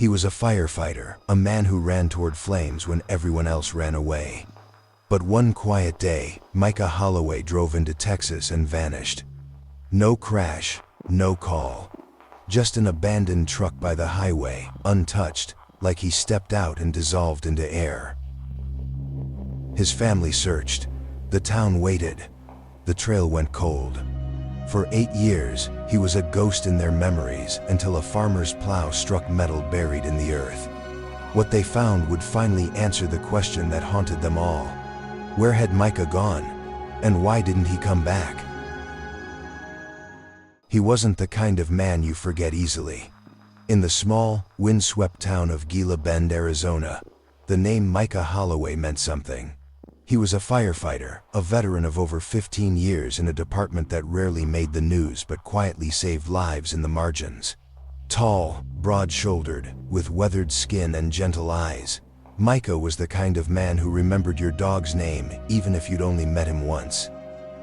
He was a firefighter, a man who ran toward flames when everyone else ran away. But one quiet day, Micah Holloway drove into Texas and vanished. No crash, no call. Just an abandoned truck by the highway, untouched, like he stepped out and dissolved into air. His family searched. The town waited. The trail went cold. For 8 years, he was a ghost in their memories until a farmer's plow struck metal buried in the earth. What they found would finally answer the question that haunted them all. Where had Micah gone? And why didn't he come back? He wasn't the kind of man you forget easily. In the small, windswept town of Gila Bend, Arizona, the name Micah Holloway meant something. He was a firefighter, a veteran of over 15 years in a department that rarely made the news but quietly saved lives in the margins. Tall, broad-shouldered, with weathered skin and gentle eyes, Micah was the kind of man who remembered your dog's name even if you'd only met him once.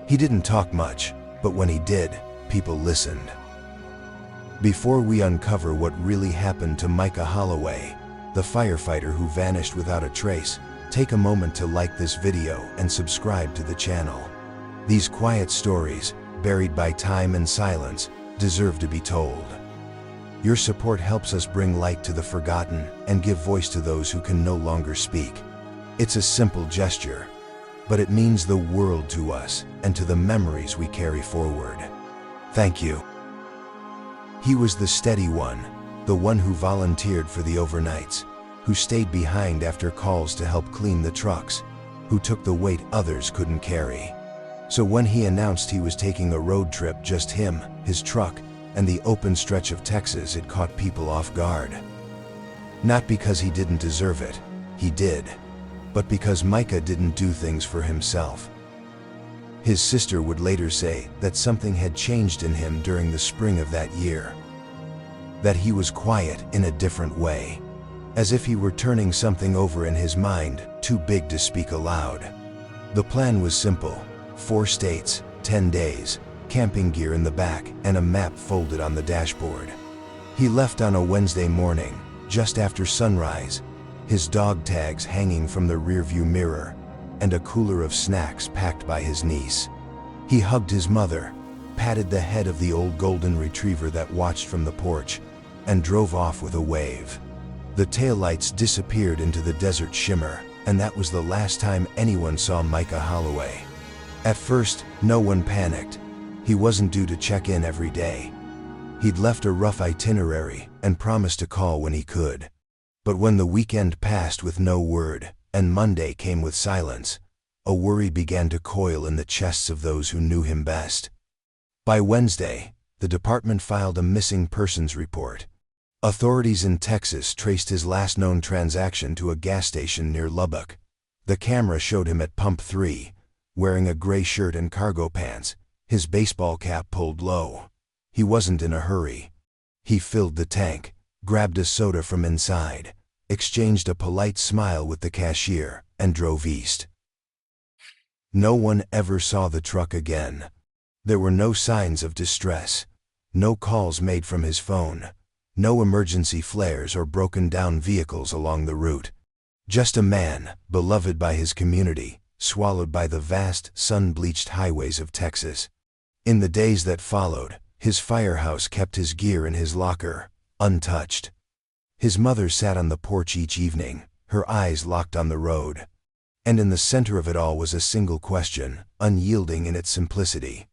He didn't talk much, but when he did, people listened. Before we uncover what really happened to Micah Holloway, the firefighter who vanished without a trace, take a moment to like this video and subscribe to the channel. These quiet stories, buried by time and silence, deserve to be told. Your support helps us bring light to the forgotten and give voice to those who can no longer speak. It's a simple gesture, but it means the world to us and to the memories we carry forward. Thank you. He was the steady one, the one who volunteered for the overnights, who stayed behind after calls to help clean the trucks, who took the weight others couldn't carry. So when he announced he was taking a road trip, just him, his truck, and the open stretch of Texas, it caught people off guard. Not because he didn't deserve it, he did, but because Micah didn't do things for himself. His sister would later say that something had changed in him during the spring of that year. That he was quiet in a different way. As if he were turning something over in his mind, too big to speak aloud. The plan was simple: 4 states, 10 days, camping gear in the back, and a map folded on the dashboard. He left on a Wednesday morning, just after sunrise, his dog tags hanging from the rearview mirror, and a cooler of snacks packed by his niece. He hugged his mother, patted the head of the old golden retriever that watched from the porch, and drove off with a wave. The taillights disappeared into the desert shimmer, and that was the last time anyone saw Micah Holloway. At first, no one panicked. He wasn't due to check in every day. He'd left a rough itinerary and promised to call when he could. But when the weekend passed with no word, and Monday came with silence, a worry began to coil in the chests of those who knew him best. By Wednesday, the department filed a missing persons report. Authorities in Texas traced his last known transaction to a gas station near Lubbock. The camera showed him at Pump 3, wearing a gray shirt and cargo pants, his baseball cap pulled low. He wasn't in a hurry. He filled the tank, grabbed a soda from inside, exchanged a polite smile with the cashier, and drove east. No one ever saw the truck again. There were no signs of distress, no calls made from his phone, no emergency flares or broken down vehicles along the route. Just a man, beloved by his community, swallowed by the vast, sun-bleached highways of Texas. In the days that followed, his firehouse kept his gear in his locker, untouched. His mother sat on the porch each evening, her eyes locked on the road. And in the center of it all was a single question, unyielding in its simplicity.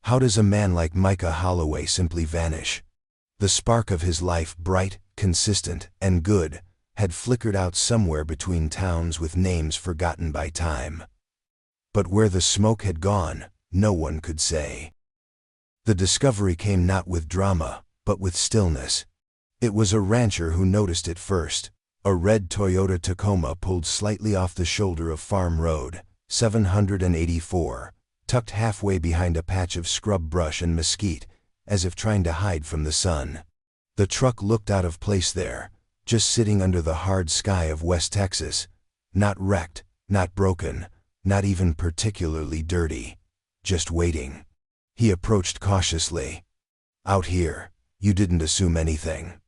How does a man like Micah Holloway simply vanish? The spark of his life, bright, consistent, and good, had flickered out somewhere between towns with names forgotten by time. But where the smoke had gone, no one could say. The discovery came not with drama, but with stillness. It was a rancher who noticed it first. A red Toyota Tacoma pulled slightly off the shoulder of Farm Road, 784, tucked halfway behind a patch of scrub brush and mesquite, as if trying to hide from the sun. The truck looked out of place there, just sitting under the hard sky of West Texas, not wrecked, not broken, not even particularly dirty, just waiting. He approached cautiously. "Out here, you didn't assume anything."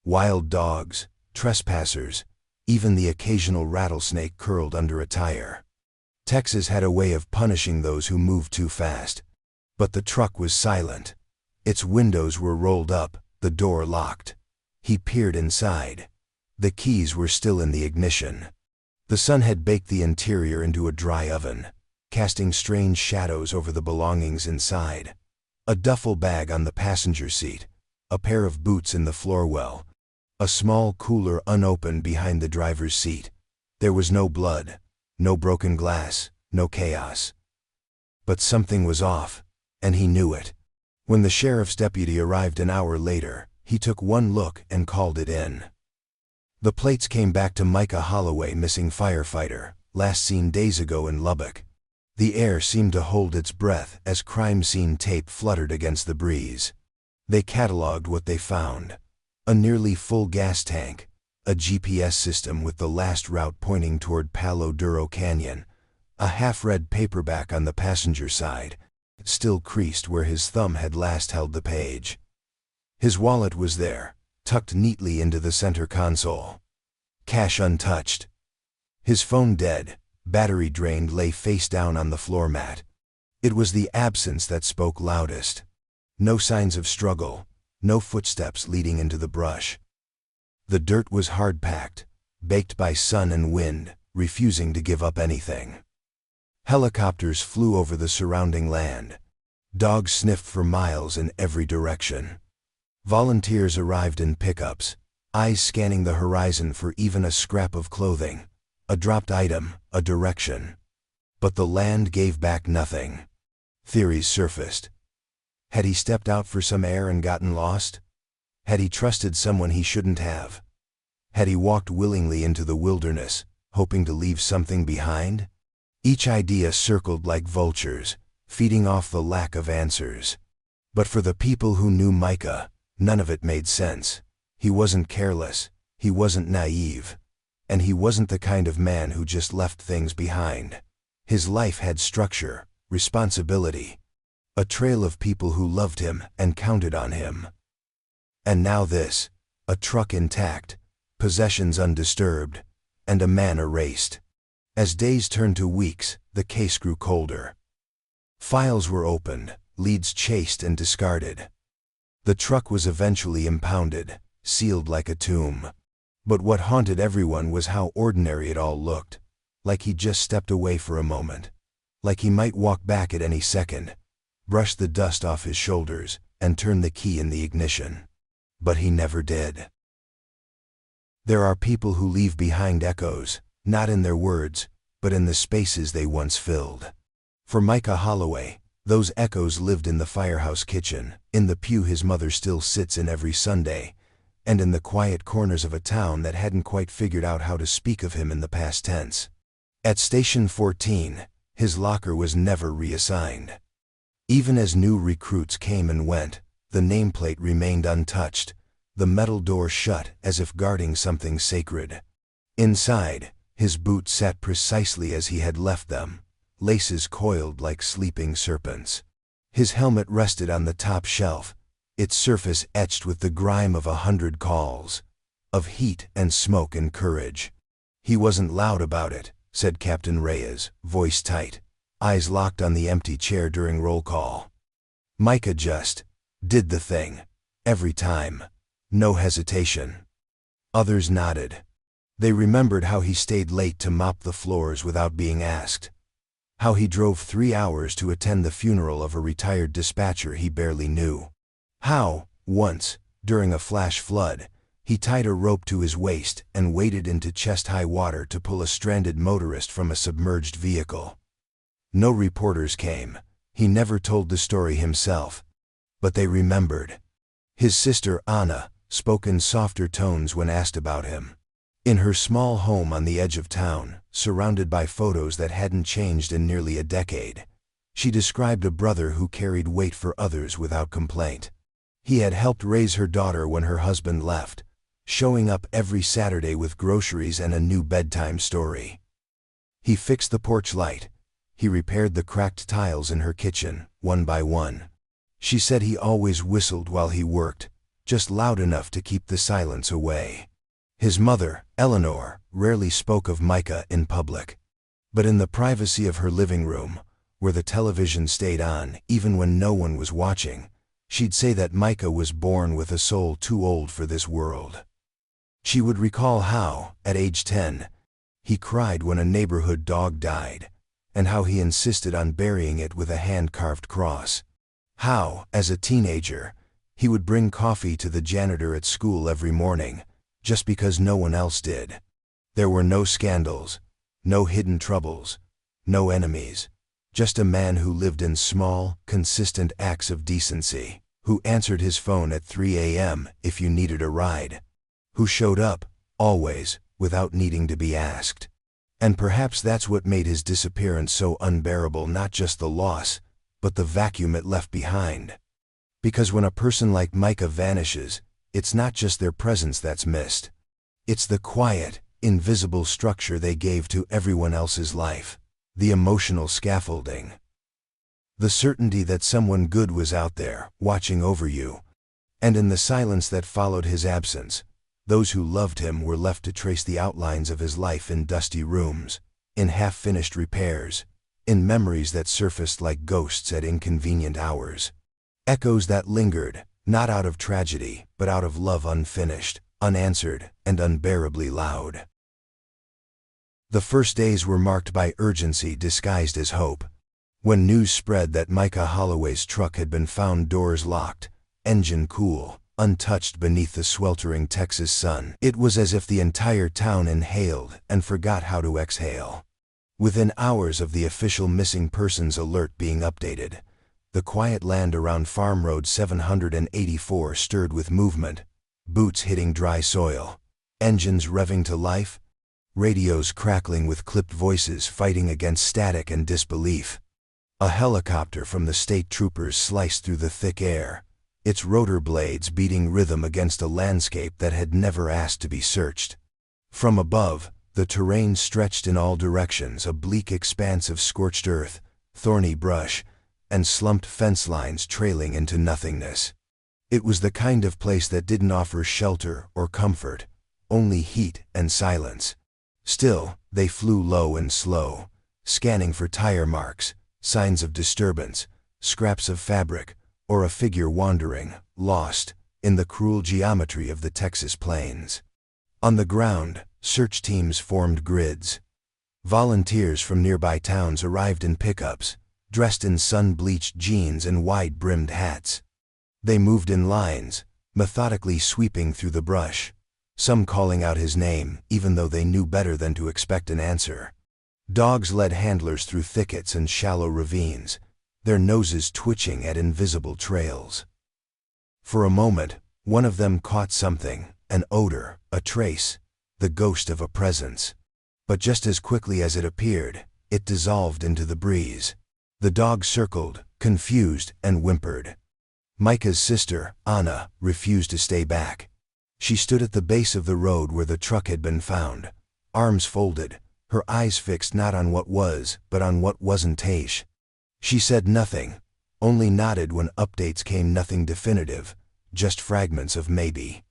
Wild dogs, trespassers, even the occasional rattlesnake curled under a tire. Texas had a way of punishing those who moved too fast. But the truck was silent. Its windows were rolled up, the door locked. He peered inside. The keys were still in the ignition. The sun had baked the interior into a dry oven, casting strange shadows over the belongings inside. A duffel bag on the passenger seat, a pair of boots in the floor well, a small cooler unopened behind the driver's seat. There was no blood, no broken glass, no chaos. But something was off, and he knew it. When the sheriff's deputy arrived an hour later, he took one look and called it in. The plates came back to Micah Holloway, missing firefighter, last seen days ago in Lubbock. The air seemed to hold its breath as crime scene tape fluttered against the breeze. They cataloged what they found: a nearly full gas tank, a GPS system with the last route pointing toward Palo Duro Canyon, a half-read paperback on the passenger side, still creased where his thumb had last held the page. His wallet was there, tucked neatly into the center console. Cash untouched. His phone dead, battery drained, lay face down on the floor mat. It was the absence that spoke loudest. No signs of struggle, no footsteps leading into the brush. The dirt was hard-packed, baked by sun and wind, refusing to give up anything. Helicopters flew over the surrounding land. Dogs sniffed for miles in every direction. Volunteers arrived in pickups, eyes scanning the horizon for even a scrap of clothing, a dropped item, a direction. But the land gave back nothing. Theories surfaced. Had he stepped out for some air and gotten lost? Had he trusted someone he shouldn't have? Had he walked willingly into the wilderness, hoping to leave something behind? Each idea circled like vultures, feeding off the lack of answers. But for the people who knew Micah, none of it made sense. He wasn't careless, he wasn't naive, and he wasn't the kind of man who just left things behind. His life had structure, responsibility, a trail of people who loved him and counted on him. And now this, a truck intact, possessions undisturbed, and a man erased. As days turned to weeks, the case grew colder. Files were opened, leads chased and discarded. The truck was eventually impounded, sealed like a tomb. But what haunted everyone was how ordinary it all looked, like he just stepped away for a moment, like he might walk back at any second, brush the dust off his shoulders, and turn the key in the ignition. But he never did. There are people who leave behind echoes, not in their words, but in the spaces they once filled. For Micah Holloway, those echoes lived in the firehouse kitchen, in the pew his mother still sits in every Sunday, and in the quiet corners of a town that hadn't quite figured out how to speak of him in the past tense. At Station 14, his locker was never reassigned. Even as new recruits came and went, the nameplate remained untouched, the metal door shut as if guarding something sacred. Inside, his boots sat precisely as he had left them, laces coiled like sleeping serpents. His helmet rested on the top shelf, its surface etched with the grime of 100 calls, of heat and smoke and courage. He wasn't loud about it, said Captain Reyes, voice tight, eyes locked on the empty chair during roll call. Micah just did the thing, every time, no hesitation. Others nodded. They remembered how he stayed late to mop the floors without being asked, how he drove 3 hours to attend the funeral of a retired dispatcher he barely knew. How, once, during a flash flood, he tied a rope to his waist and waded into chest-high water to pull a stranded motorist from a submerged vehicle. No reporters came. He never told the story himself. But they remembered. His sister Anna spoke in softer tones when asked about him. In her small home on the edge of town, surrounded by photos that hadn't changed in nearly a decade, she described a brother who carried weight for others without complaint. He had helped raise her daughter when her husband left, showing up every Saturday with groceries and a new bedtime story. He fixed the porch light. He repaired the cracked tiles in her kitchen, one by one. She said he always whistled while he worked, just loud enough to keep the silence away. His mother, Eleanor, rarely spoke of Micah in public. But in the privacy of her living room, where the television stayed on even when no one was watching, she'd say that Micah was born with a soul too old for this world. She would recall how, at age 10, he cried when a neighborhood dog died, and how he insisted on burying it with a hand-carved cross. How, as a teenager, he would bring coffee to the janitor at school every morning, just because no one else did. There were no scandals, no hidden troubles, no enemies. Just a man who lived in small, consistent acts of decency, who answered his phone at 3 a.m. if you needed a ride, who showed up, always, without needing to be asked. And perhaps that's what made his disappearance so unbearable, not just the loss, but the vacuum it left behind. Because when a person like Micah vanishes, it's not just their presence that's missed. It's the quiet, invisible structure they gave to everyone else's life. The emotional scaffolding. The certainty that someone good was out there, watching over you. And in the silence that followed his absence, those who loved him were left to trace the outlines of his life in dusty rooms, in half-finished repairs, in memories that surfaced like ghosts at inconvenient hours. Echoes that lingered, not out of tragedy, but out of love unfinished, unanswered, and unbearably loud. The first days were marked by urgency disguised as hope. When news spread that Micah Holloway's truck had been found doors locked, engine cool, untouched beneath the sweltering Texas sun, it was as if the entire town inhaled and forgot how to exhale. Within hours of the official missing persons alert being updated, the quiet land around Farm Road 784 stirred with movement, boots hitting dry soil, engines revving to life, radios crackling with clipped voices fighting against static and disbelief. A helicopter from the state troopers sliced through the thick air, its rotor blades beating rhythm against a landscape that had never asked to be searched. From above, the terrain stretched in all directions, a bleak expanse of scorched earth, thorny brush, and slumped fence lines trailing into nothingness. It was the kind of place that didn't offer shelter or comfort, only heat and silence. Still, they flew low and slow, scanning for tire marks, signs of disturbance, scraps of fabric, or a figure wandering, lost, in the cruel geometry of the Texas plains. On the ground, search teams formed grids. Volunteers from nearby towns arrived in pickups, dressed in sun-bleached jeans and wide-brimmed hats. They moved in lines, methodically sweeping through the brush, some calling out his name, even though they knew better than to expect an answer. Dogs led handlers through thickets and shallow ravines, their noses twitching at invisible trails. For a moment, one of them caught something, an odor, a trace, the ghost of a presence. But just as quickly as it appeared, it dissolved into the breeze. The dog circled, confused, and whimpered. Micah's sister, Anna, refused to stay back. She stood at the base of the road where the truck had been found, arms folded, her eyes fixed not on what was, but on what wasn't Taish. She said nothing, only nodded when updates came, nothing definitive, just fragments of maybe.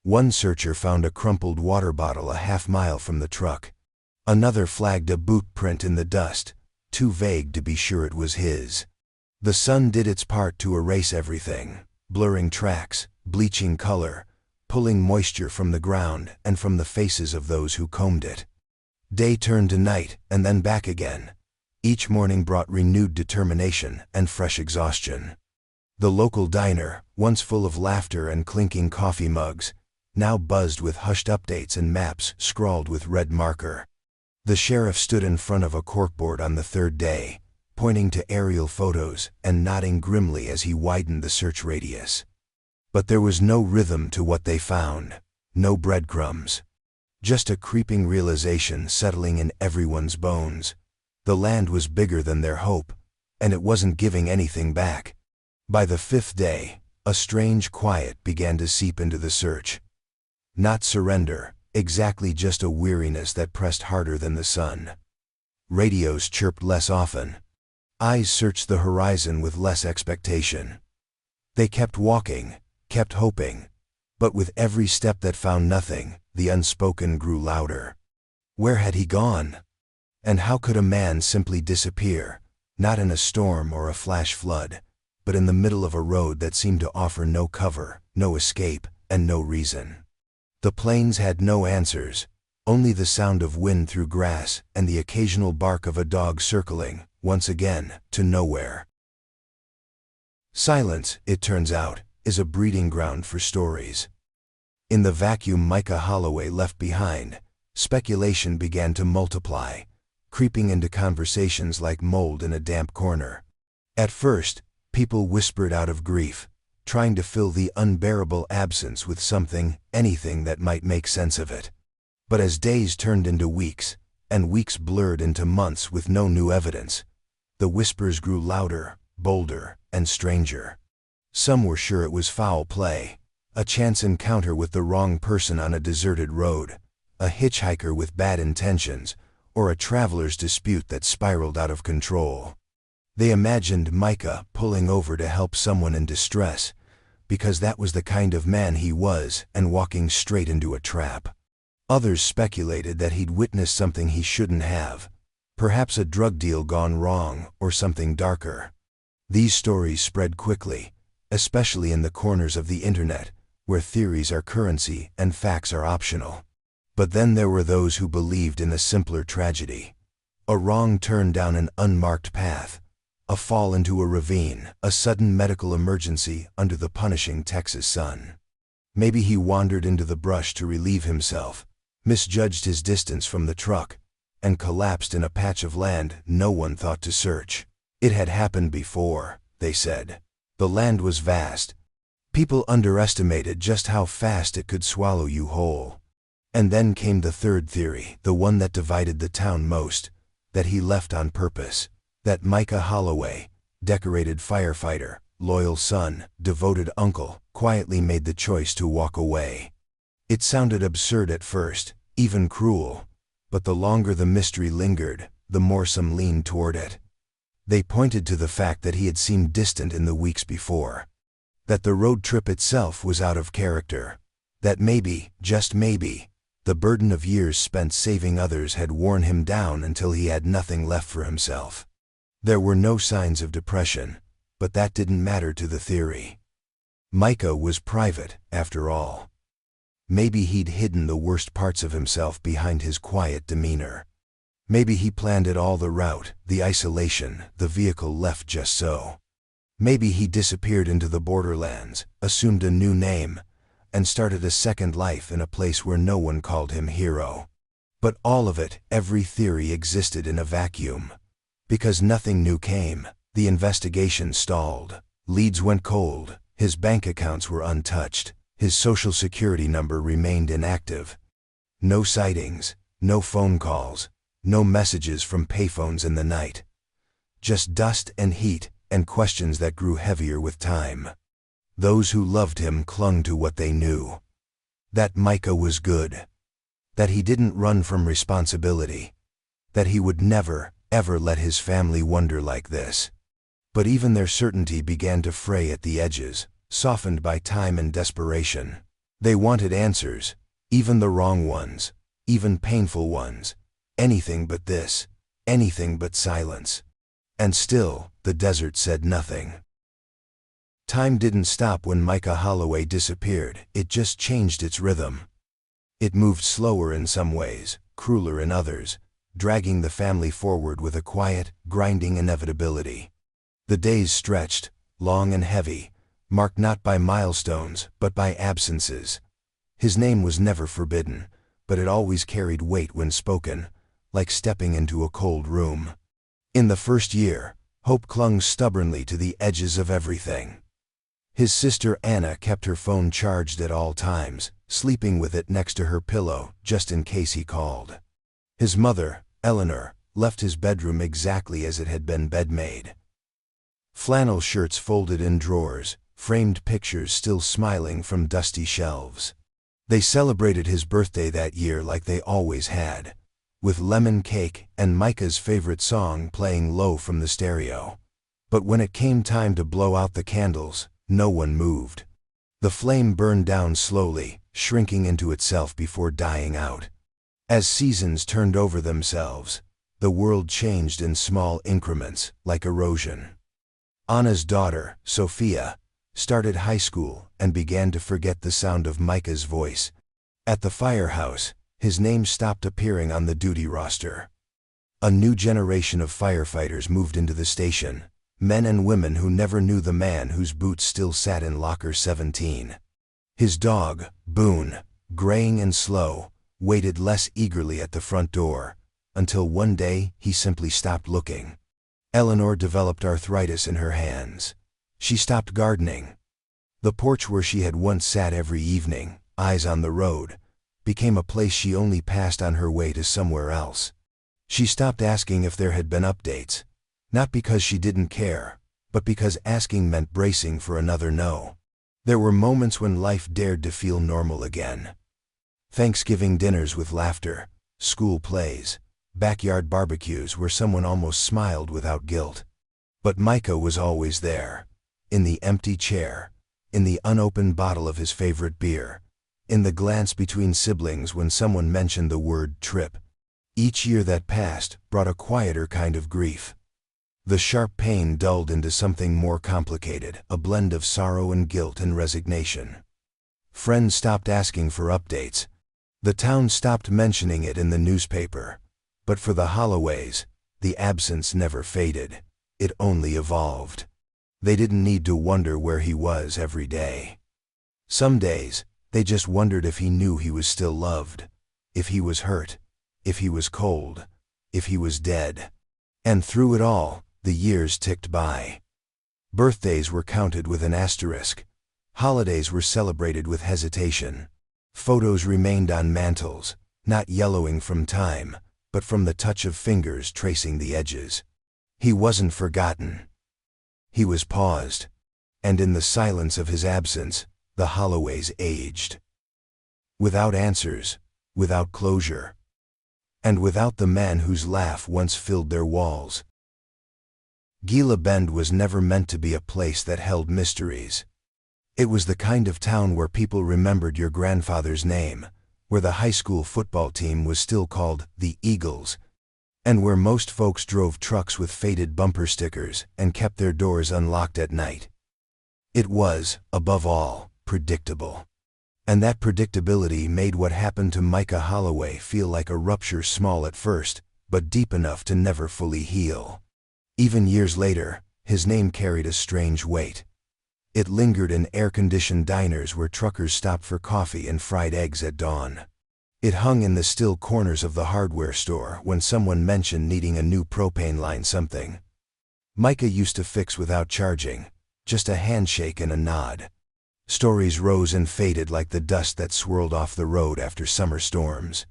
One searcher found a crumpled water bottle a half-mile from the truck. Another flagged a boot print in the dust, too vague to be sure it was his. The sun did its part to erase everything, blurring tracks, bleaching color, pulling moisture from the ground and from the faces of those who combed it. Day turned to night, and then back again. Each morning brought renewed determination and fresh exhaustion. The local diner, once full of laughter and clinking coffee mugs, now buzzed with hushed updates and maps scrawled with red marker. The sheriff stood in front of a corkboard on the third day, pointing to aerial photos and nodding grimly as he widened the search radius. But there was no rhythm to what they found, no breadcrumbs. Just a creeping realization settling in everyone's bones. The land was bigger than their hope, and it wasn't giving anything back. By the fifth day, a strange quiet began to seep into the search. Not surrender, exactly just a weariness that pressed harder than the sun. Radios chirped less often. Eyes searched the horizon with less expectation. They kept walking, kept hoping. But with every step that found nothing, the unspoken grew louder. Where had he gone? And how could a man simply disappear, not in a storm or a flash flood, but in the middle of a road that seemed to offer no cover, no escape, and no reason? The plains had no answers, only the sound of wind through grass and the occasional bark of a dog circling, once again, to nowhere. Silence, it turns out, is a breeding ground for stories. In the vacuum Micah Holloway left behind, speculation began to multiply, creeping into conversations like mold in a damp corner. At first, people whispered out of grief, trying to fill the unbearable absence with something, anything that might make sense of it. But as days turned into weeks, and weeks blurred into months with no new evidence, the whispers grew louder, bolder, and stranger. Some were sure it was foul play, a chance encounter with the wrong person on a deserted road, a hitchhiker with bad intentions, or a traveler's dispute that spiraled out of control. They imagined Micah pulling over to help someone in distress, because that was the kind of man he was, and walking straight into a trap. Others speculated that he'd witnessed something he shouldn't have, perhaps a drug deal gone wrong or something darker. These stories spread quickly, especially in the corners of the internet, where theories are currency and facts are optional. But then there were those who believed in a simpler tragedy. A wrong turn down an unmarked path, a fall into a ravine, a sudden medical emergency under the punishing Texas sun. Maybe he wandered into the brush to relieve himself, misjudged his distance from the truck, and collapsed in a patch of land no one thought to search. It had happened before, they said. The land was vast. People underestimated just how fast it could swallow you whole. And then came the third theory, the one that divided the town most, that he left on purpose, that Micah Holloway, decorated firefighter, loyal son, devoted uncle, quietly made the choice to walk away. It sounded absurd at first, even cruel, but the longer the mystery lingered, the more some leaned toward it. They pointed to the fact that he had seemed distant in the weeks before, that the road trip itself was out of character, that maybe, just maybe, the burden of years spent saving others had worn him down until he had nothing left for himself. There were no signs of depression, but that didn't matter to the theory. Micah was private, after all. Maybe he'd hidden the worst parts of himself behind his quiet demeanor. Maybe he planned it all, the route, the isolation, the vehicle left just so. Maybe he disappeared into the borderlands, assumed a new name, and started a second life in a place where no one called him hero. But all of it, every theory, existed in a vacuum. Because nothing new came, the investigation stalled, leads went cold, his bank accounts were untouched, his social security number remained inactive. No sightings, no phone calls, no messages from payphones in the night. Just dust and heat, and questions that grew heavier with time. Those who loved him clung to what they knew. That Micah was good. That he didn't run from responsibility. That he would never, ever let his family wonder like this. But even their certainty began to fray at the edges, softened by time and desperation. They wanted answers, even the wrong ones, even painful ones. Anything but this, anything but silence. And still, the desert said nothing. Time didn't stop when Micah Holloway disappeared, it just changed its rhythm. It moved slower in some ways, crueler in others, dragging the family forward with a quiet, grinding inevitability. The days stretched, long and heavy, marked not by milestones, but by absences. His name was never forbidden, but it always carried weight when spoken, like stepping into a cold room. In the first year, hope clung stubbornly to the edges of everything. His sister Anna kept her phone charged at all times, sleeping with it next to her pillow, just in case he called. His mother, Eleanor, left his bedroom exactly as it had been bed-made. Flannel shirts folded in drawers, framed pictures still smiling from dusty shelves. They celebrated his birthday that year like they always had, with lemon cake and Micah's favorite song playing low from the stereo. But when it came time to blow out the candles, no one moved. The flame burned down slowly, shrinking into itself before dying out. As seasons turned over themselves, the world changed in small increments, like erosion. Anna's daughter, Sophia, started high school and began to forget the sound of Micah's voice. At the firehouse, his name stopped appearing on the duty roster. A new generation of firefighters moved into the station, men and women who never knew the man whose boots still sat in locker 17. His dog, Boone, graying and slow, waited less eagerly at the front door, until one day he simply stopped looking. Eleanor developed arthritis in her hands. She stopped gardening. The porch where she had once sat every evening, eyes on the road, became a place she only passed on her way to somewhere else. She stopped asking if there had been updates, not because she didn't care, but because asking meant bracing for another no. There were moments when life dared to feel normal again. Thanksgiving dinners with laughter, school plays, backyard barbecues where someone almost smiled without guilt. But Micah was always there, in the empty chair, in the unopened bottle of his favorite beer, in the glance between siblings when someone mentioned the word trip. Each year that passed brought a quieter kind of grief. The sharp pain dulled into something more complicated, a blend of sorrow and guilt and resignation. Friends stopped asking for updates. The town stopped mentioning it in the newspaper. But for the Holloways, the absence never faded. It only evolved. They didn't need to wonder where he was every day. Some days, they just wondered if he knew he was still loved, if he was hurt, if he was cold, if he was dead. And through it all, the years ticked by. Birthdays were counted with an asterisk. Holidays were celebrated with hesitation. Photos remained on mantels, not yellowing from time, but from the touch of fingers tracing the edges. He wasn't forgotten. He was paused. And in the silence of his absence, the Holloways aged. Without answers, without closure, and without the man whose laugh once filled their walls. Gila Bend was never meant to be a place that held mysteries. It was the kind of town where people remembered your grandfather's name, where the high school football team was still called the Eagles, and where most folks drove trucks with faded bumper stickers and kept their doors unlocked at night. It was, above all, predictable. And that predictability made what happened to Micah Holloway feel like a rupture small at first, but deep enough to never fully heal. Even years later, his name carried a strange weight. It lingered in air-conditioned diners where truckers stopped for coffee and fried eggs at dawn. It hung in the still corners of the hardware store when someone mentioned needing a new propane line something. Micah used to fix without charging, just a handshake and a nod. Stories rose and faded like the dust that swirled off the road after summer storms.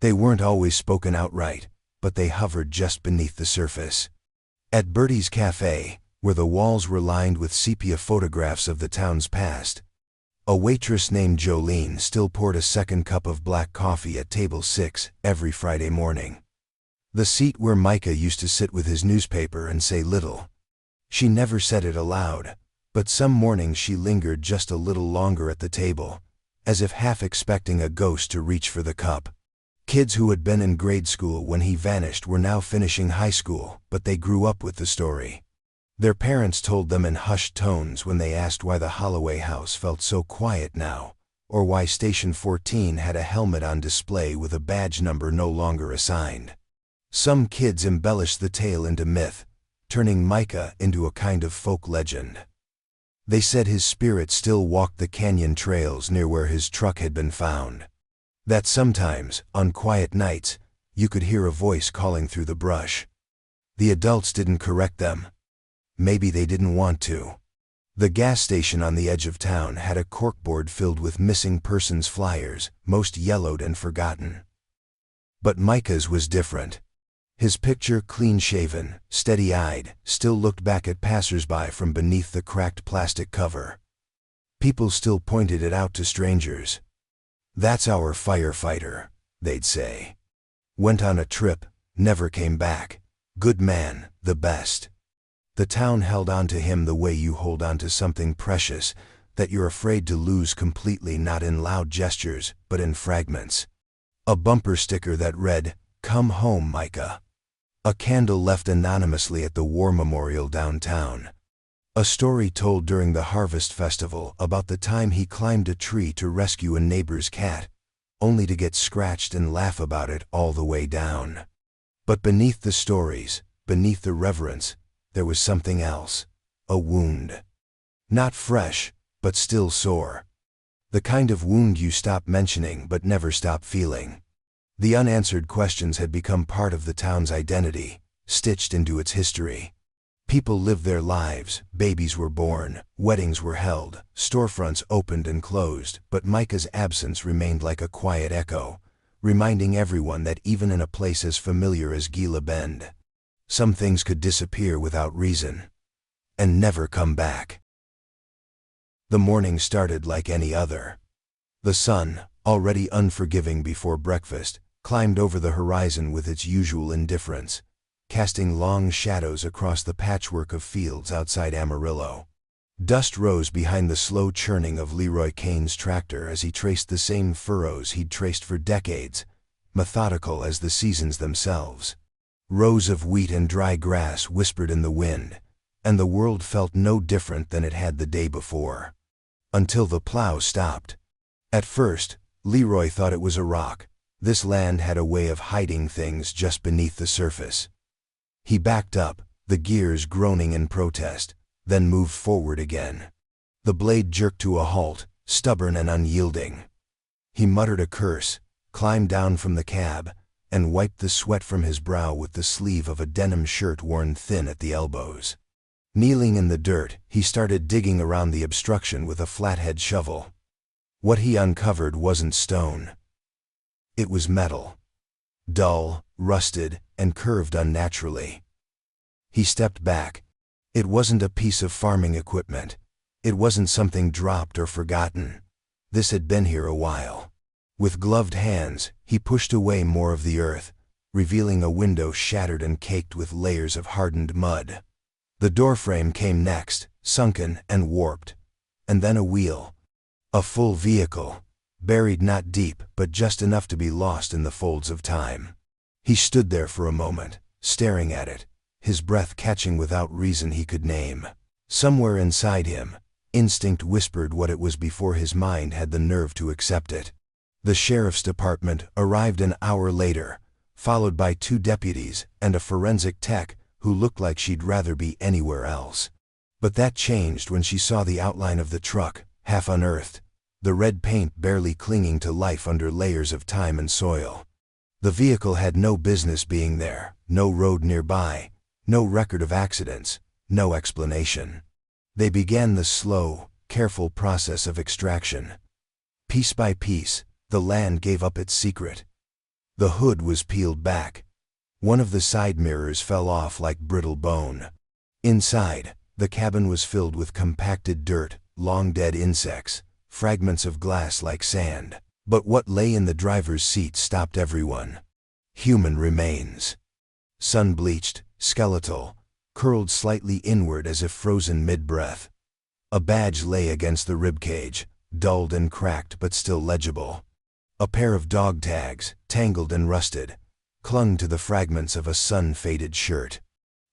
They weren't always spoken outright, but they hovered just beneath the surface. At Bertie's Cafe, where the walls were lined with sepia photographs of the town's past, a waitress named Jolene still poured a second cup of black coffee at table 6 every Friday morning. The seat where Micah used to sit with his newspaper and say little. She never said it aloud, but some mornings she lingered just a little longer at the table, as if half expecting a ghost to reach for the cup. Kids who had been in grade school when he vanished were now finishing high school, but they grew up with the story. Their parents told them in hushed tones when they asked why the Holloway house felt so quiet now, or why Station 14 had a helmet on display with a badge number no longer assigned. Some kids embellished the tale into myth, turning Micah into a kind of folk legend. They said his spirit still walked the canyon trails near where his truck had been found. That sometimes, on quiet nights, you could hear a voice calling through the brush. The adults didn't correct them. Maybe they didn't want to. The gas station on the edge of town had a corkboard filled with missing persons flyers, most yellowed and forgotten. But Micah's was different. His picture, clean-shaven, steady-eyed, still looked back at passers-by from beneath the cracked plastic cover. People still pointed it out to strangers. "That's our firefighter," they'd say. "Went on a trip, never came back. Good man, the best." The town held on to him the way you hold on to something precious, that you're afraid to lose completely, not in loud gestures, but in fragments. A bumper sticker that read, "Come home, Micah." A candle left anonymously at the war memorial downtown. A story told during the Harvest Festival about the time he climbed a tree to rescue a neighbor's cat, only to get scratched and laugh about it all the way down. But beneath the stories, beneath the reverence, there was something else. A wound. Not fresh, but still sore. The kind of wound you stop mentioning but never stop feeling. The unanswered questions had become part of the town's identity, stitched into its history. People lived their lives, babies were born, weddings were held, storefronts opened and closed, but Micah's absence remained like a quiet echo, reminding everyone that even in a place as familiar as Gila Bend, some things could disappear without reason, and never come back. The morning started like any other. The sun, already unforgiving before breakfast, climbed over the horizon with its usual indifference, casting long shadows across the patchwork of fields outside Amarillo. Dust rose behind the slow churning of Leroy Kane's tractor as he traced the same furrows he'd traced for decades, methodical as the seasons themselves. Rows of wheat and dry grass whispered in the wind, and the world felt no different than it had the day before. Until the plow stopped. At first, Leroy thought it was a rock. This land had a way of hiding things just beneath the surface. He backed up, the gears groaning in protest, then moved forward again. The blade jerked to a halt, stubborn and unyielding. He muttered a curse, climbed down from the cab, and wiped the sweat from his brow with the sleeve of a denim shirt worn thin at the elbows. Kneeling in the dirt, he started digging around the obstruction with a flathead shovel. What he uncovered wasn't stone. It was metal. Dull, rusted, and curved unnaturally. He stepped back. It wasn't a piece of farming equipment. It wasn't something dropped or forgotten. This had been here a while. With gloved hands, he pushed away more of the earth, revealing a window shattered and caked with layers of hardened mud. The doorframe came next, sunken and warped. And then a wheel. A full vehicle, buried not deep but just enough to be lost in the folds of time. He stood there for a moment, staring at it, his breath catching without reason he could name. Somewhere inside him, instinct whispered what it was before his mind had the nerve to accept it. The sheriff's department arrived an hour later, followed by 2 deputies and a forensic tech who looked like she'd rather be anywhere else. But that changed when she saw the outline of the truck, half unearthed, the red paint barely clinging to life under layers of time and soil. The vehicle had no business being there, no road nearby, no record of accidents, no explanation. They began the slow, careful process of extraction. Piece by piece, the land gave up its secret. The hood was peeled back. One of the side mirrors fell off like brittle bone. Inside, the cabin was filled with compacted dirt, long-dead insects, fragments of glass like sand. But what lay in the driver's seat stopped everyone. Human remains. Sun-bleached, skeletal, curled slightly inward as if frozen mid-breath. A badge lay against the ribcage, dulled and cracked but still legible. A pair of dog tags, tangled and rusted, clung to the fragments of a sun-faded shirt.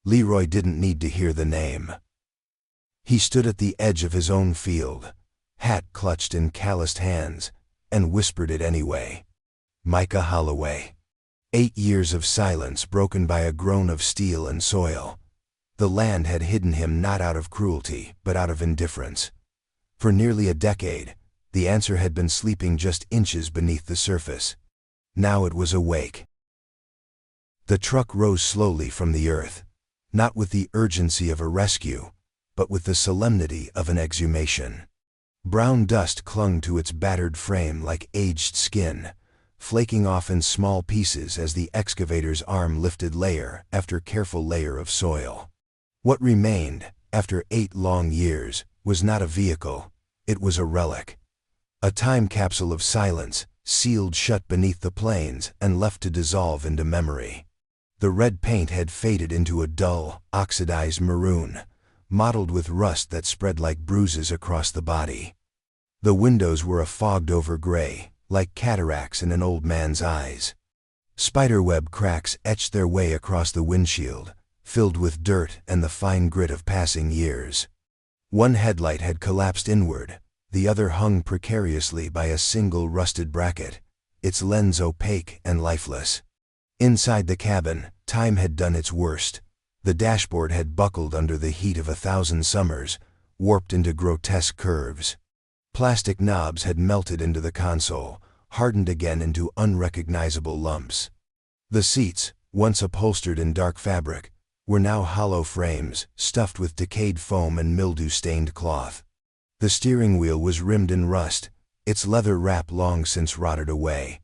Leroy didn't need to hear the name. He stood at the edge of his own field, hat clutched in calloused hands, and whispered it anyway. Micah Holloway. 8 years of silence broken by a groan of steel and soil. The land had hidden him not out of cruelty, but out of indifference. For nearly a decade, the answer had been sleeping just inches beneath the surface. Now it was awake. The truck rose slowly from the earth, not with the urgency of a rescue, but with the solemnity of an exhumation. Brown dust clung to its battered frame like aged skin, flaking off in small pieces as the excavator's arm lifted layer after careful layer of soil. What remained, after 8 long years, was not a vehicle, it was a relic. A time capsule of silence, sealed shut beneath the plains and left to dissolve into memory. The red paint had faded into a dull, oxidized maroon, mottled with rust that spread like bruises across the body. The windows were a fogged-over gray, like cataracts in an old man's eyes. Spiderweb cracks etched their way across the windshield, filled with dirt and the fine grit of passing years. One headlight had collapsed inward, the other hung precariously by a single rusted bracket, its lens opaque and lifeless. Inside the cabin, time had done its worst. The dashboard had buckled under the heat of 1,000 summers, warped into grotesque curves. Plastic knobs had melted into the console, hardened again into unrecognizable lumps. The seats, once upholstered in dark fabric, were now hollow frames, stuffed with decayed foam and mildew-stained cloth. The steering wheel was rimmed in rust, its leather wrap long since rotted away.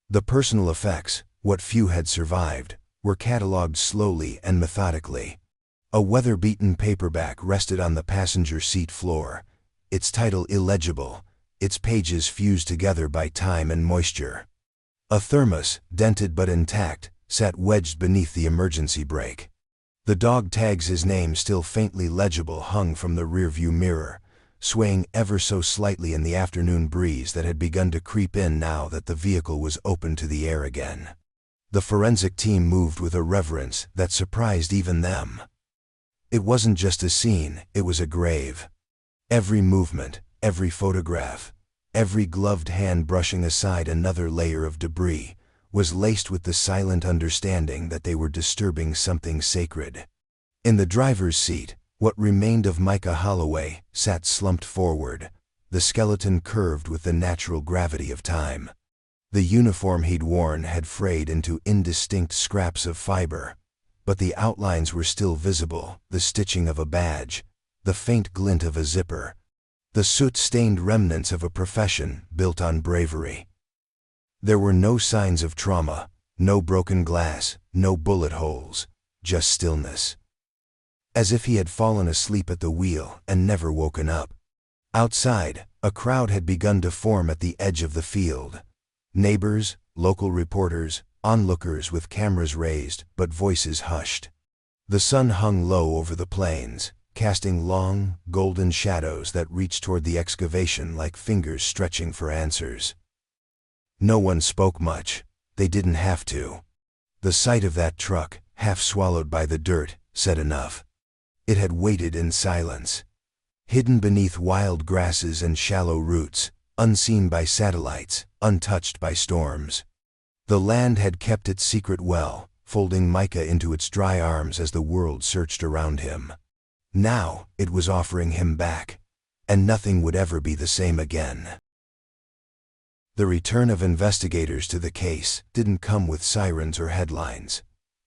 The personal effects, what few had survived, were catalogued slowly and methodically. A weather-beaten paperback rested on the passenger seat floor, its title illegible, its pages fused together by time and moisture. A thermos, dented but intact, sat wedged beneath the emergency brake. The dog tags his name still faintly legible hung from the rearview mirror, swaying ever so slightly in the afternoon breeze that had begun to creep in now that the vehicle was open to the air again. The forensic team moved with a reverence that surprised even them. It wasn't just a scene, it was a grave. Every movement, every photograph, every gloved hand brushing aside another layer of debris, was laced with the silent understanding that they were disturbing something sacred. In the driver's seat, what remained of Micah Holloway sat slumped forward, the skeleton curved with the natural gravity of time. The uniform he'd worn had frayed into indistinct scraps of fiber, but the outlines were still visible, the stitching of a badge, the faint glint of a zipper, the soot-stained remnants of a profession built on bravery. There were no signs of trauma, no broken glass, no bullet holes, just stillness. As if he had fallen asleep at the wheel and never woken up. Outside, a crowd had begun to form at the edge of the field. Neighbors, local reporters, onlookers with cameras raised but voices hushed. The sun hung low over the plains, casting long, golden shadows that reached toward the excavation like fingers stretching for answers. No one spoke much. They didn't have to. The sight of that truck, half swallowed by the dirt, said enough. It had waited in silence, hidden beneath wild grasses and shallow roots, unseen by satellites, untouched by storms. The land had kept its secret well, folding Micah into its dry arms as the world searched around him. Now, it was offering him back, and nothing would ever be the same again. The return of investigators to the case didn't come with sirens or headlines.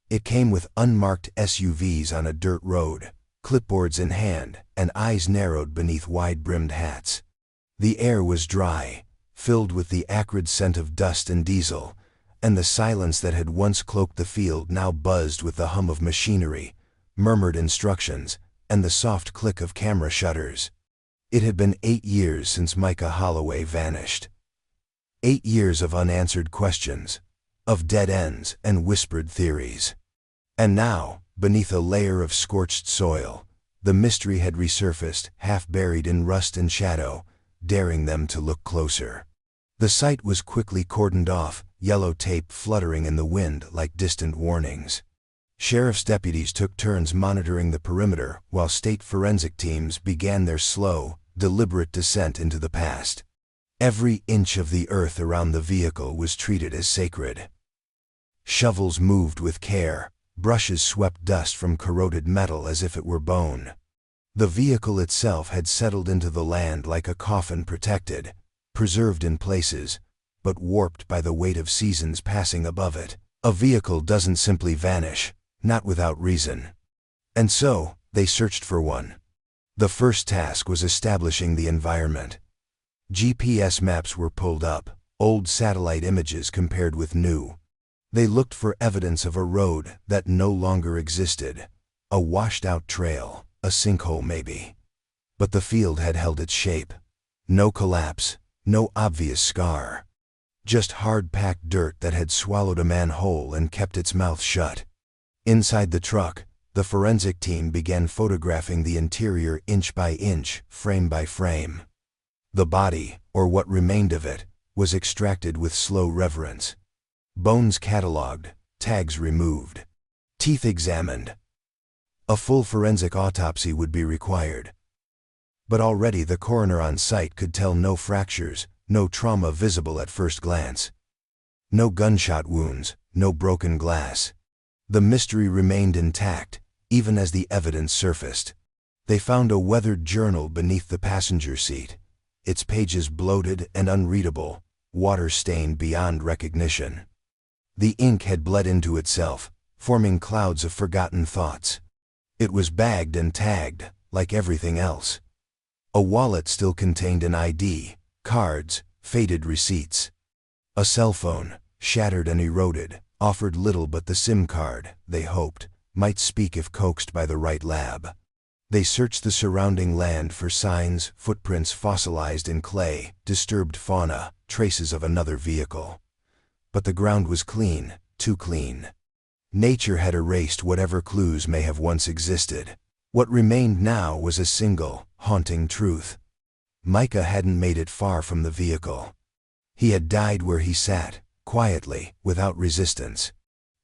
It came with unmarked SUVs on a dirt road, clipboards in hand, and eyes narrowed beneath wide-brimmed hats. The air was dry, filled with the acrid scent of dust and diesel, and the silence that had once cloaked the field now buzzed with the hum of machinery, murmured instructions, and the soft click of camera shutters. It had been 8 years since Micah Holloway vanished. 8 years of unanswered questions, of dead ends and whispered theories. And now, beneath a layer of scorched soil, the mystery had resurfaced, half buried in rust and shadow, daring them to look closer. The site was quickly cordoned off, yellow tape fluttering in the wind like distant warnings. Sheriff's deputies took turns monitoring the perimeter while state forensic teams began their slow, deliberate descent into the past. Every inch of the earth around the vehicle was treated as sacred. Shovels moved with care, brushes swept dust from corroded metal as if it were bone. The vehicle itself had settled into the land like a coffin protected, preserved in places, but warped by the weight of seasons passing above it. A vehicle doesn't simply vanish, not without reason. And so, they searched for one. The first task was establishing the environment. GPS maps were pulled up, old satellite images compared with new. They looked for evidence of a road that no longer existed, a washed-out trail, a sinkhole maybe. But the field had held its shape. No collapse, no obvious scar. Just hard-packed dirt that had swallowed a man whole and kept its mouth shut. Inside the truck, the forensic team began photographing the interior inch by inch, frame by frame. The body, or what remained of it, was extracted with slow reverence. Bones catalogued, tags removed, teeth examined. A full forensic autopsy would be required. But already the coroner on site could tell no fractures, no trauma visible at first glance. No gunshot wounds, no broken glass. The mystery remained intact, even as the evidence surfaced. They found a weathered journal beneath the passenger seat, its pages bloated and unreadable, water-stained beyond recognition. The ink had bled into itself, forming clouds of forgotten thoughts. It was bagged and tagged, like everything else. A wallet still contained an ID, cards, faded receipts. A cell phone, shattered and eroded, offered little but the SIM card, they hoped, might speak if coaxed by the right lab. They searched the surrounding land for signs, footprints fossilized in clay, disturbed fauna, traces of another vehicle. But the ground was clean, too clean. Nature had erased whatever clues may have once existed. What remained now was a single, haunting truth. Micah hadn't made it far from the vehicle. He had died where he sat, quietly, without resistance.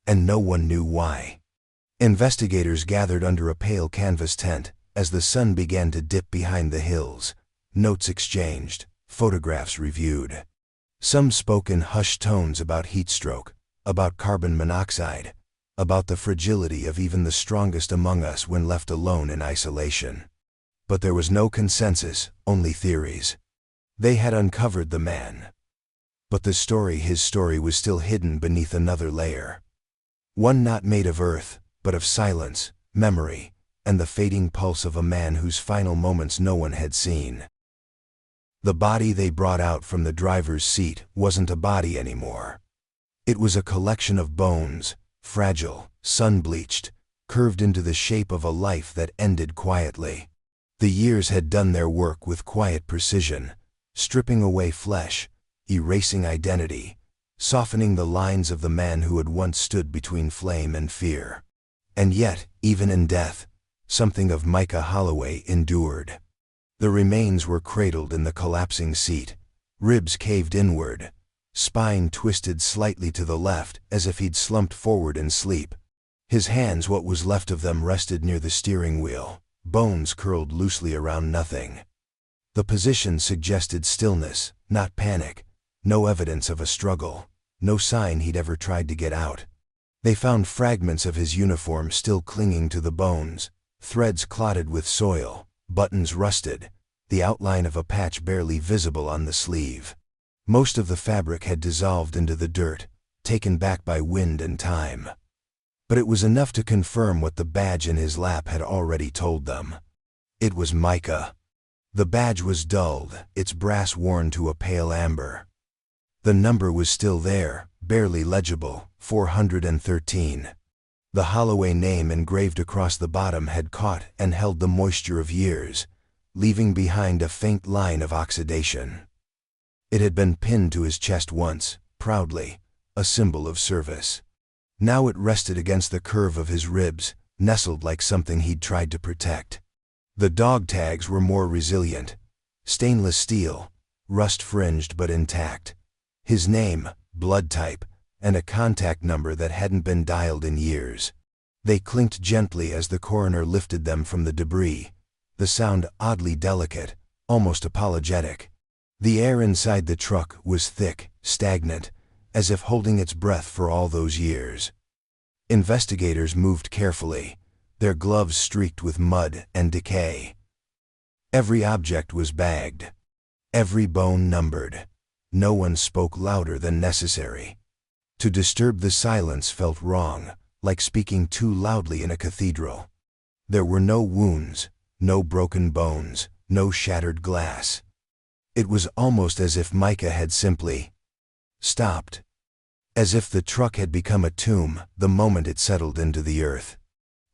And no one knew why. Investigators gathered under a pale canvas tent as the sun began to dip behind the hills. Notes exchanged, photographs reviewed. Some spoke in hushed tones about heat stroke, about carbon monoxide, about the fragility of even the strongest among us when left alone in isolation. But there was no consensus, only theories. They had uncovered the man. But his story was still hidden beneath another layer. One not made of earth, but of silence, memory, and the fading pulse of a man whose final moments no one had seen. The body they brought out from the driver's seat wasn't a body anymore. It was a collection of bones, fragile, sun-bleached, curved into the shape of a life that ended quietly. The years had done their work with quiet precision, stripping away flesh, erasing identity, softening the lines of the man who had once stood between flame and fear. And yet, even in death, something of Micah Holloway endured. The remains were cradled in the collapsing seat, ribs caved inward, spine twisted slightly to the left as if he'd slumped forward in sleep. His hands, what was left of them, rested near the steering wheel, bones curled loosely around nothing. The position suggested stillness, not panic, no evidence of a struggle, no sign he'd ever tried to get out. They found fragments of his uniform still clinging to the bones, threads clotted with soil, buttons rusted, the outline of a patch barely visible on the sleeve. Most of the fabric had dissolved into the dirt, taken back by wind and time. But it was enough to confirm what the badge in his lap had already told them. It was Micah. The badge was dulled, its brass worn to a pale amber. The number was still there, barely legible, 413. The Holloway name engraved across the bottom had caught and held the moisture of years, leaving behind a faint line of oxidation. It had been pinned to his chest once, proudly, a symbol of service. Now it rested against the curve of his ribs, nestled like something he'd tried to protect. The dog tags were more resilient, stainless steel, rust-fringed but intact. His name, blood type, and a contact number that hadn't been dialed in years. They clinked gently as the coroner lifted them from the debris, the sound oddly delicate, almost apologetic. The air inside the truck was thick, stagnant, as if holding its breath for all those years. Investigators moved carefully, their gloves streaked with mud and decay. Every object was bagged, every bone numbered. No one spoke louder than necessary. To disturb the silence felt wrong, like speaking too loudly in a cathedral. There were no wounds, no broken bones, no shattered glass. It was almost as if Micah had simply stopped. As if the truck had become a tomb the moment it settled into the earth.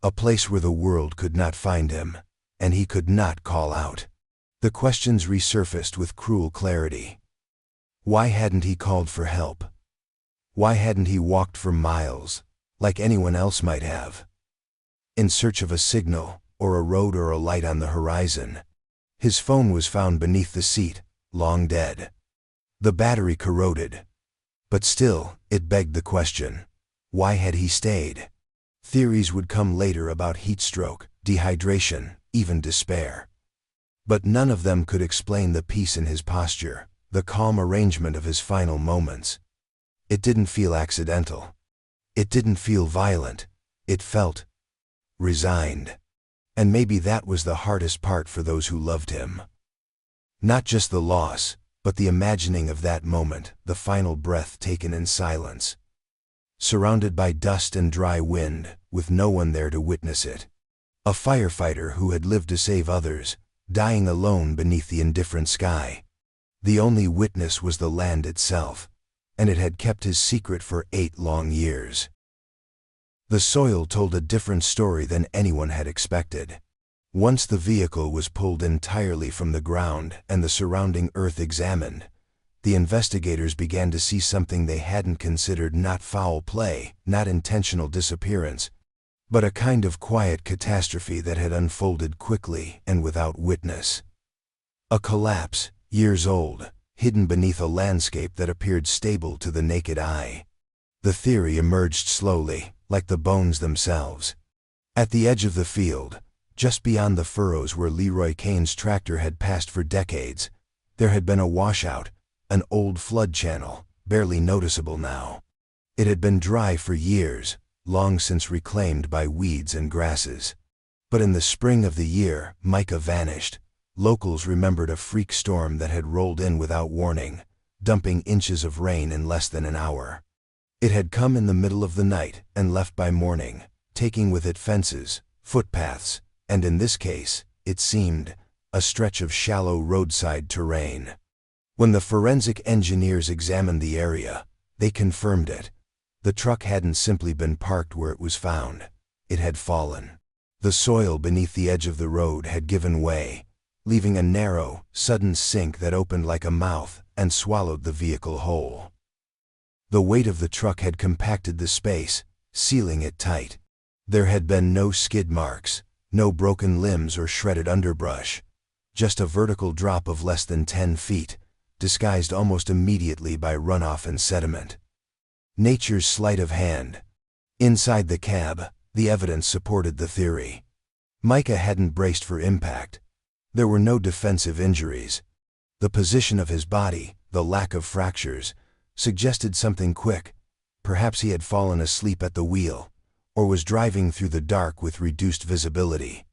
A place where the world could not find him, and he could not call out. The questions resurfaced with cruel clarity. Why hadn't he called for help? Why hadn't he walked for miles, like anyone else might have? In search of a signal, or a road or a light on the horizon. His phone was found beneath the seat, long dead. The battery corroded. But still, it begged the question, why had he stayed? Theories would come later about heat stroke, dehydration, even despair. But none of them could explain the peace in his posture, the calm arrangement of his final moments. It didn't feel accidental. It didn't feel violent. It felt resigned. And maybe that was the hardest part for those who loved him. Not just the loss, but the imagining of that moment, the final breath taken in silence. Surrounded by dust and dry wind, with no one there to witness it. A firefighter who had lived to save others, dying alone beneath the indifferent sky. The only witness was the land itself, and it had kept his secret for 8 long years. The soil told a different story than anyone had expected. Once the vehicle was pulled entirely from the ground and the surrounding earth examined, the investigators began to see something they hadn't considered: not foul play, not intentional disappearance, but a kind of quiet catastrophe that had unfolded quickly and without witness. A collapse, years old, hidden beneath a landscape that appeared stable to the naked eye. The theory emerged slowly, like the bones themselves. At the edge of the field, just beyond the furrows where Leroy Kane's tractor had passed for decades, there had been a washout, an old flood channel, barely noticeable now. It had been dry for years, long since reclaimed by weeds and grasses. But in the spring of the year, Micah vanished. Locals remembered a freak storm that had rolled in without warning, dumping inches of rain in less than an hour. It had come in the middle of the night and left by morning, taking with it fences, footpaths, and in this case, it seemed, a stretch of shallow roadside terrain. When the forensic engineers examined the area, they confirmed it. The truck hadn't simply been parked where it was found. It had fallen. The soil beneath the edge of the road had given way, leaving a narrow, sudden sink that opened like a mouth and swallowed the vehicle whole. The weight of the truck had compacted the space, sealing it tight. There had been no skid marks, no broken limbs or shredded underbrush, just a vertical drop of less than 10 feet, disguised almost immediately by runoff and sediment. Nature's sleight of hand. Inside the cab, the evidence supported the theory. Micah hadn't braced for impact. There were no defensive injuries. The position of his body, the lack of fractures, suggested something quick. Perhaps he had fallen asleep at the wheel, or was driving through the dark with reduced visibility.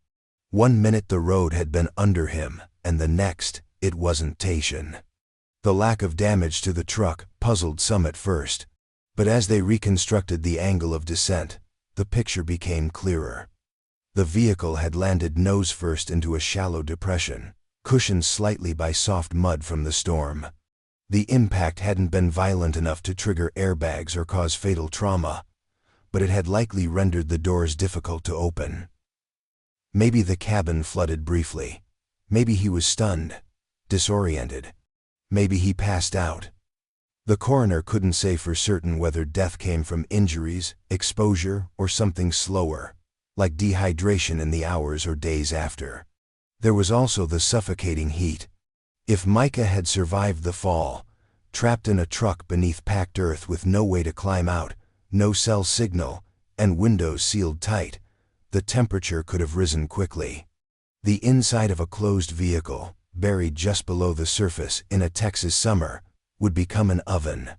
1 minute the road had been under him, and the next, it wasn't Tation. The lack of damage to the truck puzzled some at first, but as they reconstructed the angle of descent, the picture became clearer. The vehicle had landed nose first into a shallow depression, cushioned slightly by soft mud from the storm. The impact hadn't been violent enough to trigger airbags or cause fatal trauma, but it had likely rendered the doors difficult to open. Maybe the cabin flooded briefly. Maybe he was stunned, disoriented. Maybe he passed out. The coroner couldn't say for certain whether death came from injuries, exposure, or something slower, like dehydration in the hours or days after. There was also the suffocating heat. If Micah had survived the fall, trapped in a truck beneath packed earth with no way to climb out, no cell signal, and windows sealed tight, the temperature could have risen quickly. The inside of a closed vehicle, buried just below the surface in a Texas summer, would become an oven.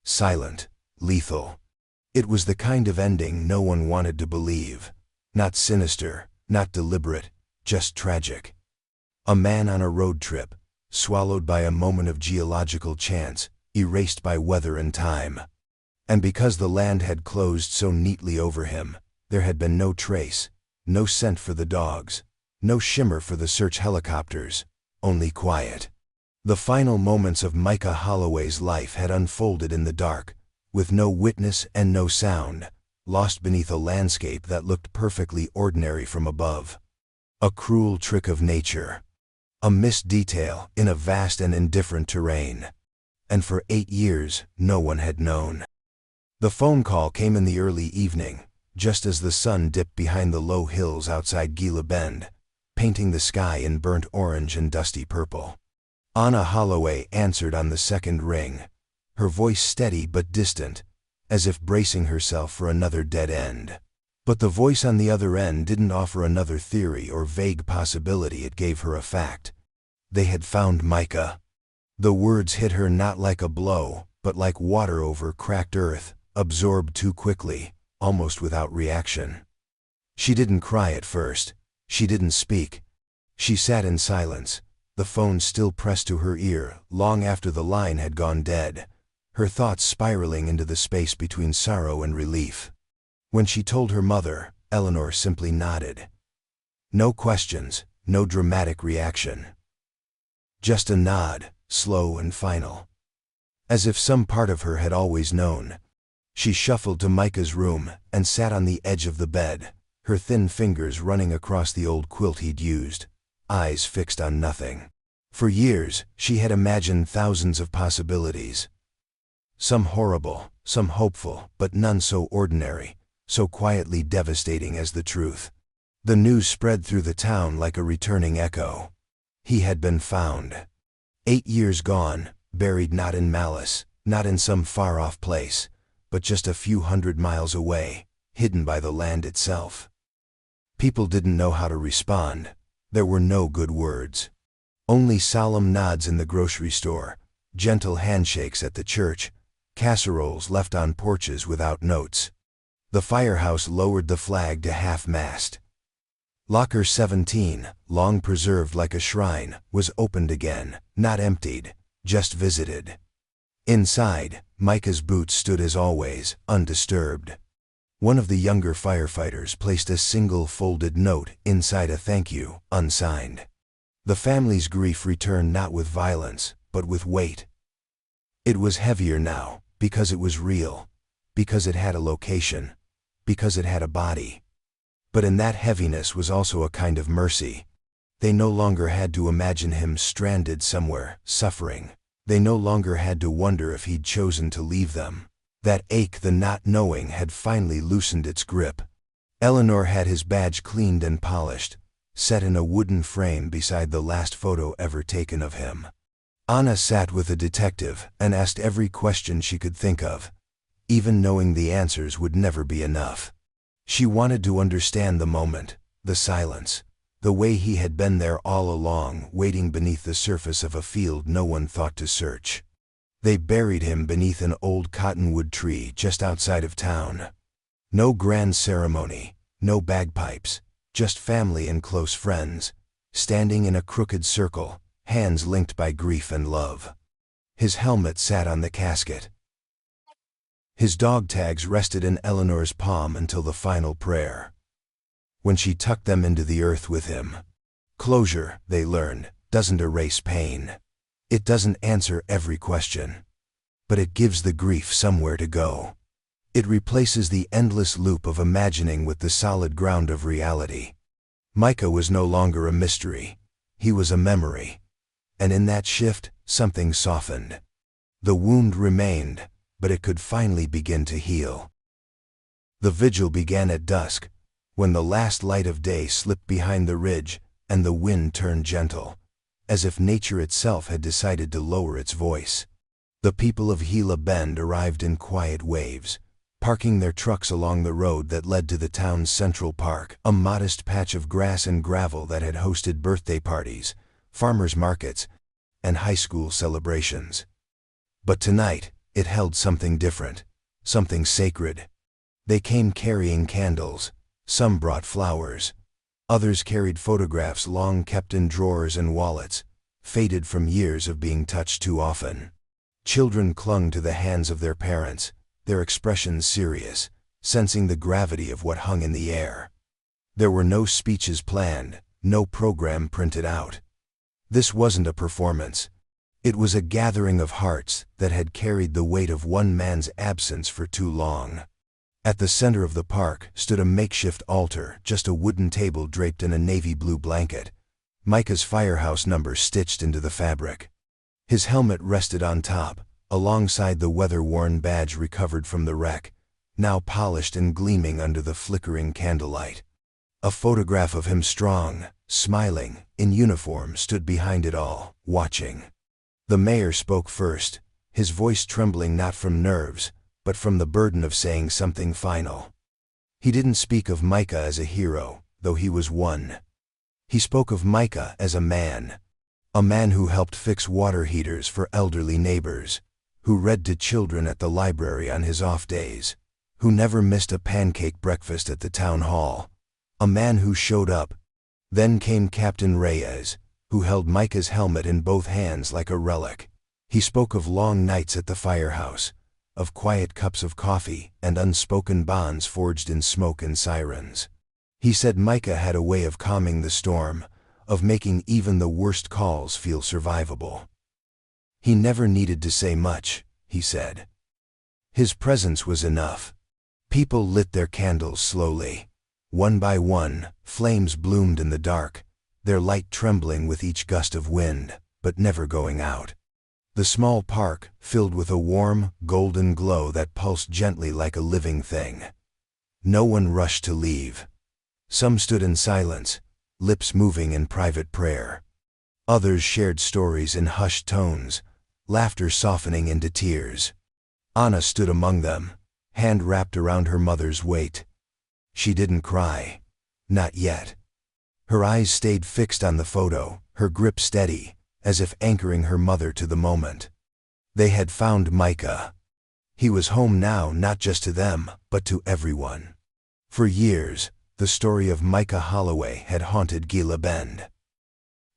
Silent, lethal. It was the kind of ending no one wanted to believe. Not sinister, not deliberate, just tragic. A man on a road trip, swallowed by a moment of geological chance, erased by weather and time. And because the land had closed so neatly over him, there had been no trace, no scent for the dogs, no shimmer for the search helicopters, only quiet. The final moments of Micah Holloway's life had unfolded in the dark, with no witness and no sound, lost beneath a landscape that looked perfectly ordinary from above. A cruel trick of nature. A missed detail in a vast and indifferent terrain. And for 8 years, no one had known. The phone call came in the early evening, just as the sun dipped behind the low hills outside Gila Bend, painting the sky in burnt orange and dusty purple. Anna Holloway answered on the second ring, her voice steady but distant, as if bracing herself for another dead end. But the voice on the other end didn't offer another theory or vague possibility, it gave her a fact. They had found Micah. The words hit her not like a blow, but like water over cracked earth, absorbed too quickly, almost without reaction. She didn't cry at first. She didn't speak. She sat in silence, the phone still pressed to her ear long after the line had gone dead, her thoughts spiraling into the space between sorrow and relief. When she told her mother, Eleanor simply nodded. No questions, no dramatic reaction. Just a nod, slow and final. As if some part of her had always known. She shuffled to Micah's room and sat on the edge of the bed, her thin fingers running across the old quilt he'd used, eyes fixed on nothing. For years, she had imagined thousands of possibilities. Some horrible, some hopeful, but none so ordinary, so quietly devastating as the truth. The news spread through the town like a returning echo. He had been found. 8 years gone, buried not in malice, not in some far-off place, but just a few hundred miles away, hidden by the land itself. People didn't know how to respond. There were no good words. Only solemn nods in the grocery store, gentle handshakes at the church, casseroles left on porches without notes. The firehouse lowered the flag to half-mast. Locker 17, long preserved like a shrine, was opened again, not emptied, just visited. Inside, Micah's boots stood as always, undisturbed. One of the younger firefighters placed a single folded note inside a thank you, unsigned. The family's grief returned not with violence, but with weight. It was heavier now, because it was real, because it had a location, because it had a body. But in that heaviness was also a kind of mercy. They no longer had to imagine him stranded somewhere, suffering. They no longer had to wonder if he'd chosen to leave them. That ache, the not knowing, had finally loosened its grip. Eleanor had his badge cleaned and polished, set in a wooden frame beside the last photo ever taken of him. Anna sat with a detective and asked every question she could think of, even knowing the answers would never be enough. She wanted to understand the moment, the silence, the way he had been there all along, waiting beneath the surface of a field no one thought to search. They buried him beneath an old cottonwood tree just outside of town. No grand ceremony, no bagpipes, just family and close friends, standing in a crooked circle, hands linked by grief and love. His helmet sat on the casket. His dog tags rested in Eleanor's palm until the final prayer. When she tucked them into the earth with him. Closure, they learned, doesn't erase pain. It doesn't answer every question. But it gives the grief somewhere to go. It replaces the endless loop of imagining with the solid ground of reality. Micah was no longer a mystery. He was a memory. And in that shift, something softened. The wound remained, but it could finally begin to heal. The vigil began at dusk, when the last light of day slipped behind the ridge and the wind turned gentle, as if nature itself had decided to lower its voice. The people of Gila Bend arrived in quiet waves, parking their trucks along the road that led to the town's central park, a modest patch of grass and gravel that had hosted birthday parties, farmers markets, and high school celebrations. But tonight, it held something different, something sacred. They came carrying candles. Some brought flowers. Others carried photographs long kept in drawers and wallets, faded from years of being touched too often. Children clung to the hands of their parents, their expressions serious, sensing the gravity of what hung in the air. There were no speeches planned, no program printed out. This wasn't a performance. It was a gathering of hearts that had carried the weight of one man's absence for too long. At the center of the park stood a makeshift altar, just a wooden table draped in a navy blue blanket, Micah's firehouse number stitched into the fabric. His helmet rested on top, alongside the weather-worn badge recovered from the wreck, now polished and gleaming under the flickering candlelight. A photograph of him strong, smiling, in uniform stood behind it all, watching. The mayor spoke first, his voice trembling not from nerves, but from the burden of saying something final. He didn't speak of Micah as a hero, though he was one. He spoke of Micah as a man who helped fix water heaters for elderly neighbors, who read to children at the library on his off days, who never missed a pancake breakfast at the town hall, a man who showed up. Then came Captain Reyes, who held Micah's helmet in both hands like a relic. He spoke of long nights at the firehouse, of quiet cups of coffee and unspoken bonds forged in smoke and sirens. He said Micah had a way of calming the storm, of making even the worst calls feel survivable. He never needed to say much, he said. His presence was enough. People lit their candles slowly. One by one, flames bloomed in the dark, their light trembling with each gust of wind, but never going out. The small park filled with a warm, golden glow that pulsed gently like a living thing. No one rushed to leave. Some stood in silence, lips moving in private prayer. Others shared stories in hushed tones, laughter softening into tears. Anna stood among them, hand wrapped around her mother's weight. She didn't cry. Not yet. Her eyes stayed fixed on the photo, her grip steady, as if anchoring her mother to the moment. They had found Micah. He was home now, not just to them, but to everyone. For years, the story of Micah Holloway had haunted Gila Bend.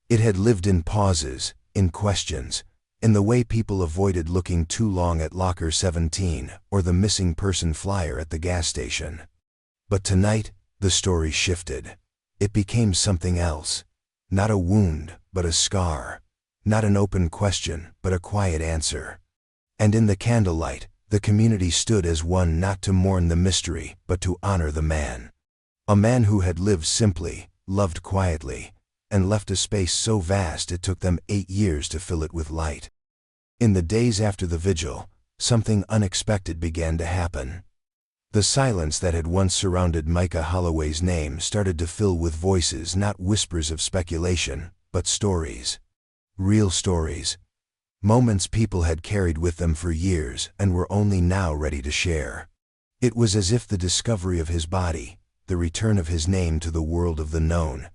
It had lived in pauses, in questions, in the way people avoided looking too long at Locker 17 or the missing person flyer at the gas station. But tonight, the story shifted. It became something else. Not a wound, but a scar. Not an open question, but a quiet answer. And in the candlelight, the community stood as one, not to mourn the mystery, but to honor the man. A man who had lived simply, loved quietly, and left a space so vast it took them 8 years to fill it with light. In the days after the vigil, something unexpected began to happen. The silence that had once surrounded Micah Holloway's name started to fill with voices, not whispers of speculation, but stories. Real stories. Moments people had carried with them for years and were only now ready to share. It was as if the discovery of his body, the return of his name to the world of the known,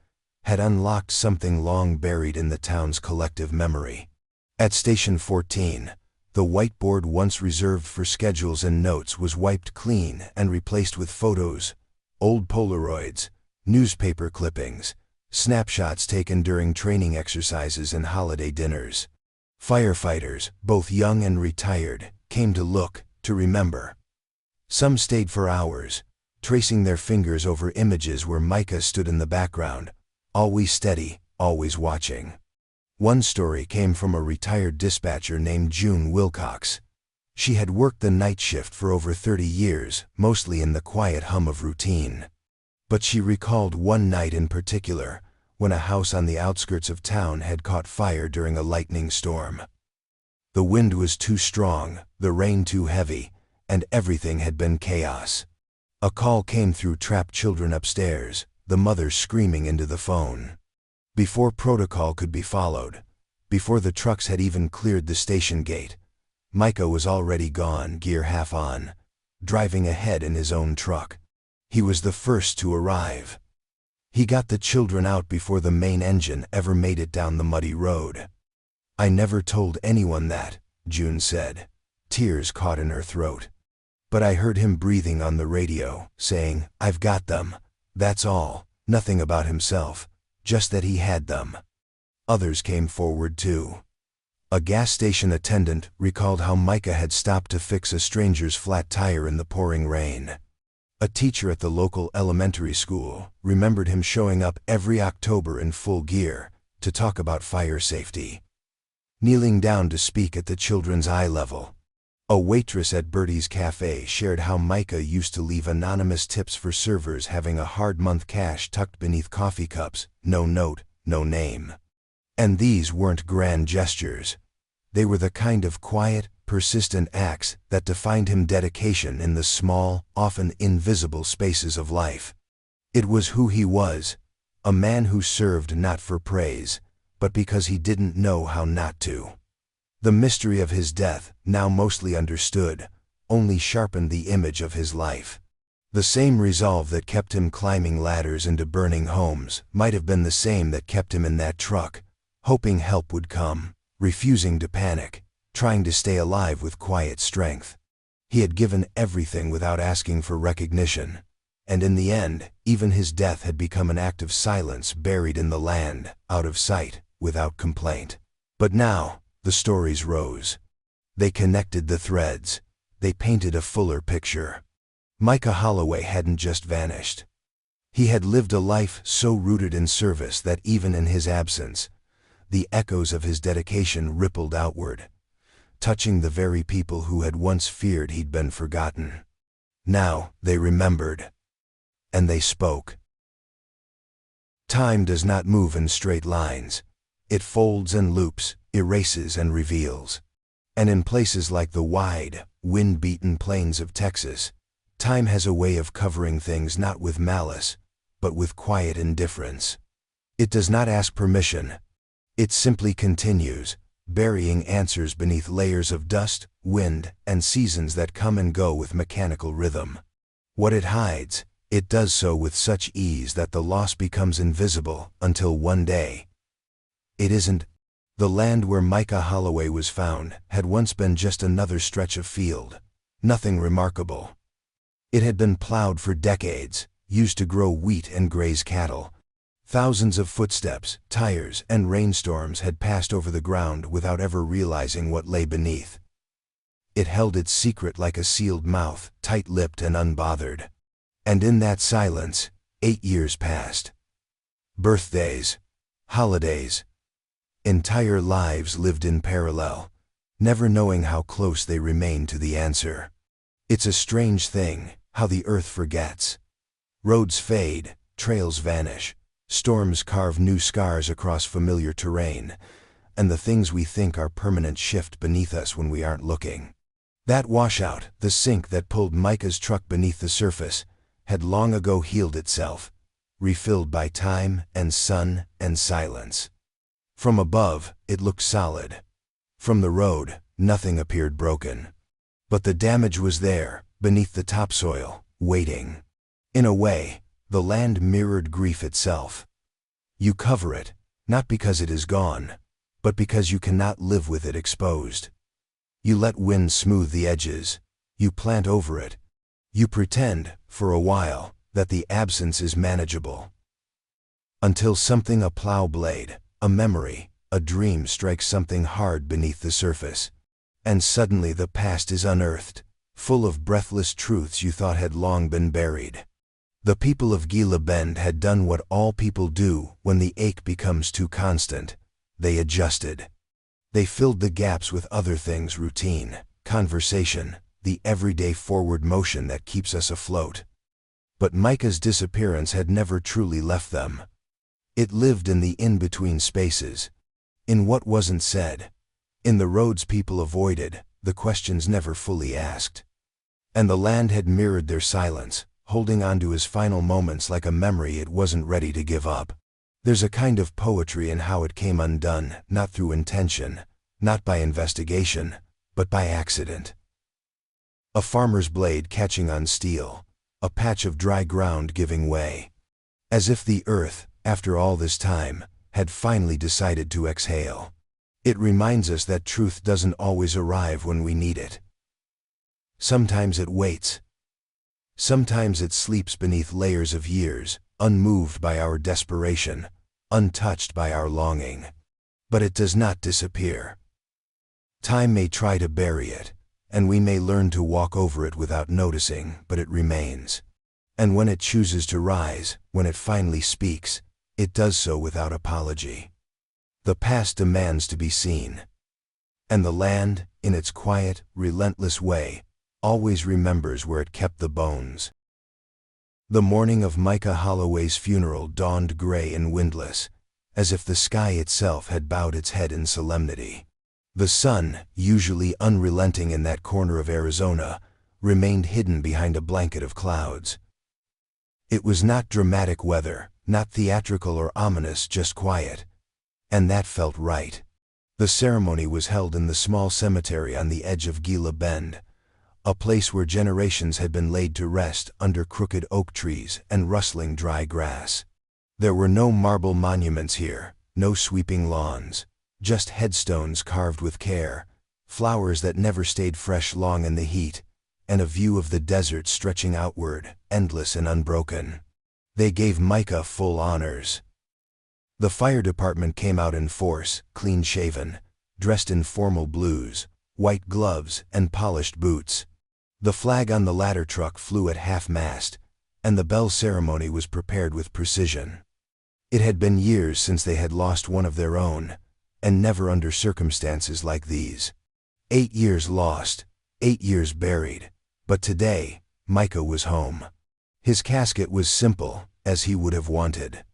had unlocked something long buried in the town's collective memory. At Station 14, the whiteboard once reserved for schedules and notes was wiped clean and replaced with photos, old Polaroids, newspaper clippings, snapshots taken during training exercises and holiday dinners. Firefighters, both young and retired, came to look, to remember. Some stayed for hours, tracing their fingers over images where Micah stood in the background, always steady, always watching. One story came from a retired dispatcher named June Wilcox. She had worked the night shift for over 30 years, mostly in the quiet hum of routine. But she recalled one night in particular, when a house on the outskirts of town had caught fire during a lightning storm. The wind was too strong, the rain too heavy, and everything had been chaos. A call came through trapped children upstairs, the mother screaming into the phone. Before protocol could be followed, before the trucks had even cleared the station gate, Micah was already gone, gear half on, driving ahead in his own truck. He was the first to arrive. He got the children out before the main engine ever made it down the muddy road. "I never told anyone that," June said, tears caught in her throat. "But I heard him breathing on the radio, saying, 'I've got them.' That's all, nothing about himself, just that he had them." Others came forward too. A gas station attendant recalled how Micah had stopped to fix a stranger's flat tire in the pouring rain. A teacher at the local elementary school remembered him showing up every October in full gear to talk about fire safety. Kneeling down to speak at the children's eye level. A waitress at Bertie's Cafe shared how Micah used to leave anonymous tips for servers having a hard month cash tucked beneath coffee cups, no note, no name. And these weren't grand gestures. They were the kind of quiet, persistent acts that defined him, dedication in the small, often invisible spaces of life. It was who he was, a man who served not for praise, but because he didn't know how not to. The mystery of his death, now mostly understood, only sharpened the image of his life. The same resolve that kept him climbing ladders into burning homes might have been the same that kept him in that truck, hoping help would come, refusing to panic, trying to stay alive with quiet strength. He had given everything without asking for recognition, and in the end, even his death had become an act of silence buried in the land, out of sight, without complaint. But now, the stories rose. They connected the threads. They painted a fuller picture. Micah Holloway hadn't just vanished. He had lived a life so rooted in service that even in his absence, the echoes of his dedication rippled outward, touching the very people who had once feared he'd been forgotten. Now, they remembered. And they spoke. Time does not move in straight lines. It folds and loops, erases and reveals. And in places like the wide, wind-beaten plains of Texas, time has a way of covering things not with malice, but with quiet indifference. It does not ask permission. It simply continues, burying answers beneath layers of dust, wind, and seasons that come and go with mechanical rhythm. What it hides, it does so with such ease that the loss becomes invisible until one day. It isn't. The land where Micah Holloway was found had once been just another stretch of field. Nothing remarkable. It had been plowed for decades, used to grow wheat and graze cattle. Thousands of footsteps, tires, and rainstorms had passed over the ground without ever realizing what lay beneath. It held its secret like a sealed mouth, tight-lipped and unbothered. And in that silence, 8 years passed. Birthdays, holidays, entire lives lived in parallel, never knowing how close they remained to the answer. It's a strange thing, how the earth forgets. Roads fade, trails vanish, storms carve new scars across familiar terrain, and the things we think are permanent shift beneath us when we aren't looking. That washout, the sink that pulled Micah's truck beneath the surface, had long ago healed itself, refilled by time and sun and silence. From above, it looked solid. From the road, nothing appeared broken. But the damage was there, beneath the topsoil, waiting. In a way, the land mirrored grief itself. You cover it, not because it is gone, but because you cannot live with it exposed. You let wind smooth the edges. You plant over it. You pretend, for a while, that the absence is manageable. Until something, a plow blade, a memory, a dream strikes something hard beneath the surface. And suddenly the past is unearthed, full of breathless truths you thought had long been buried. The people of Gila Bend had done what all people do when the ache becomes too constant. They adjusted. They filled the gaps with other things: routine, conversation, the everyday forward motion that keeps us afloat. But Micah's disappearance had never truly left them. It lived in the in-between spaces, in what wasn't said, in the roads people avoided, the questions never fully asked. And the land had mirrored their silence, holding on to his final moments like a memory it wasn't ready to give up. There's a kind of poetry in how it came undone, not through intention, not by investigation, but by accident. A farmer's blade catching on steel, a patch of dry ground giving way. As if the earth, after all this time, had finally decided to exhale. It reminds us that truth doesn't always arrive when we need it. Sometimes it waits. Sometimes it sleeps beneath layers of years, unmoved by our desperation, untouched by our longing. But it does not disappear. Time may try to bury it, and we may learn to walk over it without noticing, but it remains. And when it chooses to rise, when it finally speaks, it does so without apology. The past demands to be seen. And the land, in its quiet, relentless way, always remembers where it kept the bones. The morning of Micah Holloway's funeral dawned gray and windless, as if the sky itself had bowed its head in solemnity. The sun, usually unrelenting in that corner of Arizona, remained hidden behind a blanket of clouds. It was not dramatic weather, not theatrical or ominous, just quiet. And that felt right. The ceremony was held in the small cemetery on the edge of Gila Bend, a place where generations had been laid to rest under crooked oak trees and rustling dry grass. There were no marble monuments here, no sweeping lawns, just headstones carved with care, flowers that never stayed fresh long in the heat, and a view of the desert stretching outward, endless and unbroken. They gave Micah full honors. The fire department came out in force, clean-shaven, dressed in formal blues, white gloves, and polished boots. The flag on the ladder truck flew at half-mast, and the bell ceremony was prepared with precision. It had been years since they had lost one of their own, and never under circumstances like these. 8 years lost, 8 years buried, but today, Micah was home. His casket was simple, as he would have wanted.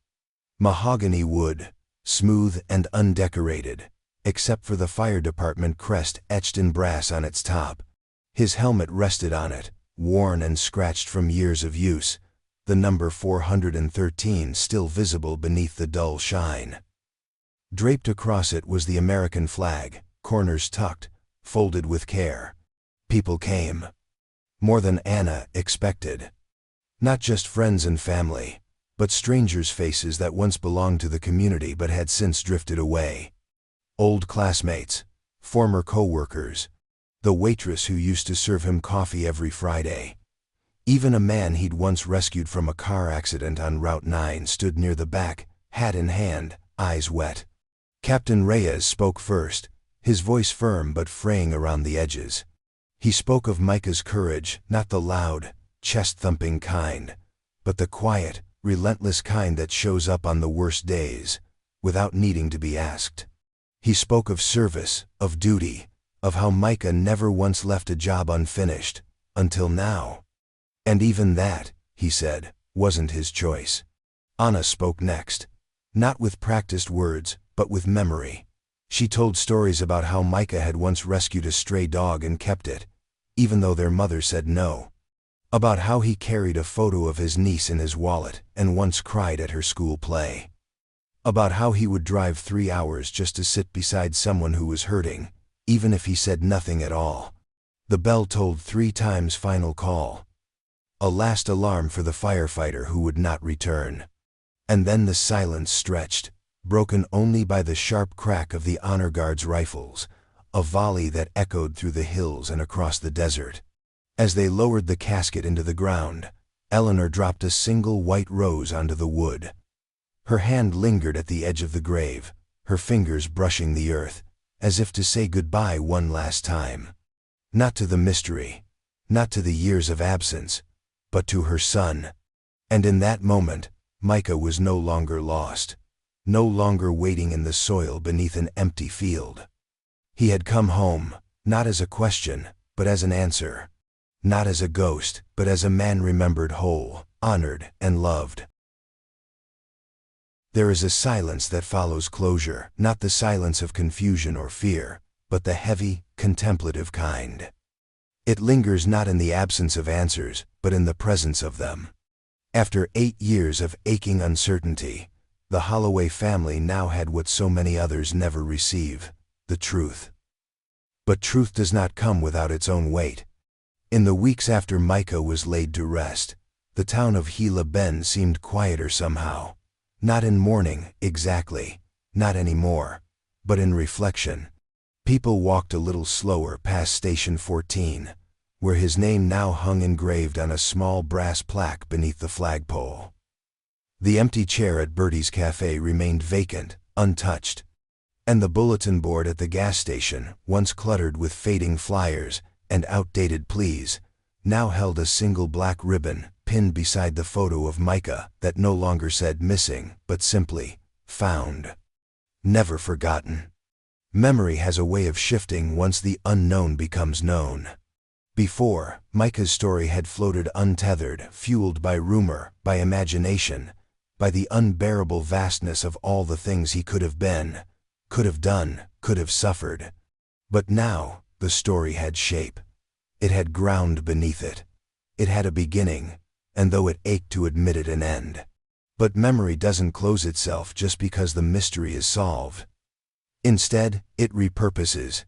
Mahogany wood, smooth and undecorated, except for the fire department crest etched in brass on its top. His helmet rested on it, worn and scratched from years of use, the number 413 still visible beneath the dull shine. Draped across it was the American flag, corners tucked, folded with care. People came. More than Anna expected. Not just friends and family, but strangers' faces that once belonged to the community but had since drifted away. Old classmates, former co-workers, the waitress who used to serve him coffee every Friday. Even a man he'd once rescued from a car accident on Route 9 stood near the back, hat in hand, eyes wet. Captain Reyes spoke first, his voice firm but fraying around the edges. He spoke of Micah's courage, not the loud, chest-thumping kind, but the quiet, relentless kind that shows up on the worst days, without needing to be asked. He spoke of service, of duty, of how Micah never once left a job unfinished, until now. And even that, he said, wasn't his choice. Anna spoke next, not with practiced words, but with memory. She told stories about how Micah had once rescued a stray dog and kept it, even though their mother said no. About how he carried a photo of his niece in his wallet and once cried at her school play. About how he would drive 3 hours just to sit beside someone who was hurting, even if he said nothing at all. The bell tolled 3 times, final call. A last alarm for the firefighter who would not return. And then the silence stretched, broken only by the sharp crack of the honor guard's rifles, a volley that echoed through the hills and across the desert. As they lowered the casket into the ground, Eleanor dropped a single white rose onto the wood. Her hand lingered at the edge of the grave, her fingers brushing the earth, as if to say goodbye one last time. Not to the mystery, not to the years of absence, but to her son. And in that moment, Micah was no longer lost, no longer waiting in the soil beneath an empty field. He had come home, not as a question, but as an answer. Not as a ghost, but as a man remembered whole, honored, and loved. There is a silence that follows closure, not the silence of confusion or fear, but the heavy, contemplative kind. It lingers not in the absence of answers, but in the presence of them. After 8 years of aching uncertainty, the Holloway family now had what so many others never receive, the truth. But truth does not come without its own weight. In the weeks after Micah was laid to rest, the town of Gila Bend seemed quieter somehow. Not in mourning, exactly, not anymore, but in reflection. People walked a little slower past Station 14, where his name now hung engraved on a small brass plaque beneath the flagpole. The empty chair at Bertie's Cafe remained vacant, untouched, and the bulletin board at the gas station, once cluttered with fading flyers and outdated pleas, now held a single black ribbon pinned beside the photo of Micah that no longer said missing, but simply, found. Never forgotten. Memory has a way of shifting once the unknown becomes known. Before, Micah's story had floated untethered, fueled by rumor, by imagination, by the unbearable vastness of all the things he could have been, could have done, could have suffered. But now, the story had shape. It had ground beneath it. It had a beginning, and though it ached to admit it, an end. But memory doesn't close itself just because the mystery is solved. Instead, it repurposes.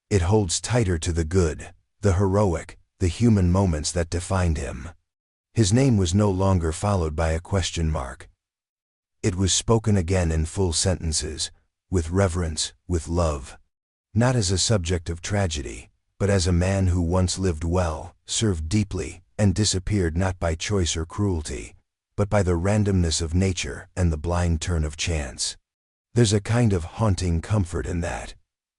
It holds tighter to the good, the heroic, the human moments that defined him. His name was no longer followed by a question mark. It was spoken again in full sentences, with reverence, with love. Not as a subject of tragedy, but as a man who once lived well, served deeply, and disappeared not by choice or cruelty, but by the randomness of nature and the blind turn of chance. There's a kind of haunting comfort in that,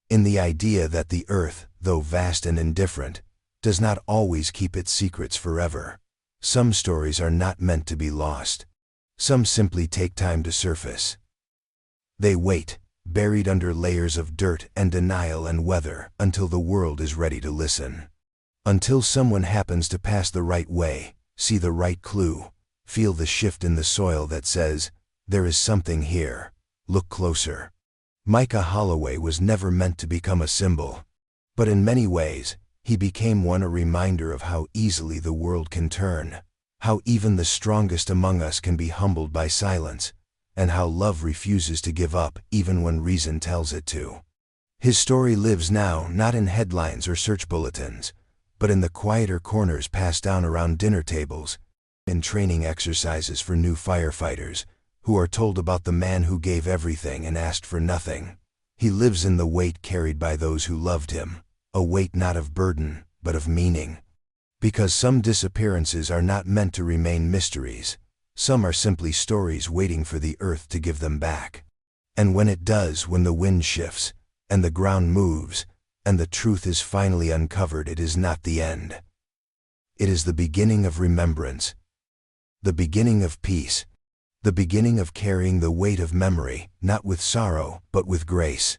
in the idea that the earth, though vast and indifferent, does not always keep its secrets forever. Some stories are not meant to be lost. Some simply take time to surface. They wait, buried under layers of dirt and denial and weather, until the world is ready to listen. Until someone happens to pass the right way, see the right clue, feel the shift in the soil that says, "There is something here. Look closer." Micah Holloway was never meant to become a symbol. But in many ways, he became one, a reminder of how easily the world can turn, how even the strongest among us can be humbled by silence, and how love refuses to give up even when reason tells it to. His story lives now, not in headlines or search bulletins, but in the quieter corners passed down around dinner tables, in training exercises for new firefighters, who are told about the man who gave everything and asked for nothing. He lives in the weight carried by those who loved him, a weight not of burden, but of meaning. Because some disappearances are not meant to remain mysteries. Some are simply stories waiting for the earth to give them back. And when it does, when the wind shifts, and the ground moves, and the truth is finally uncovered, it is not the end. It is the beginning of remembrance, the beginning of peace, the beginning of carrying the weight of memory, not with sorrow, but with grace.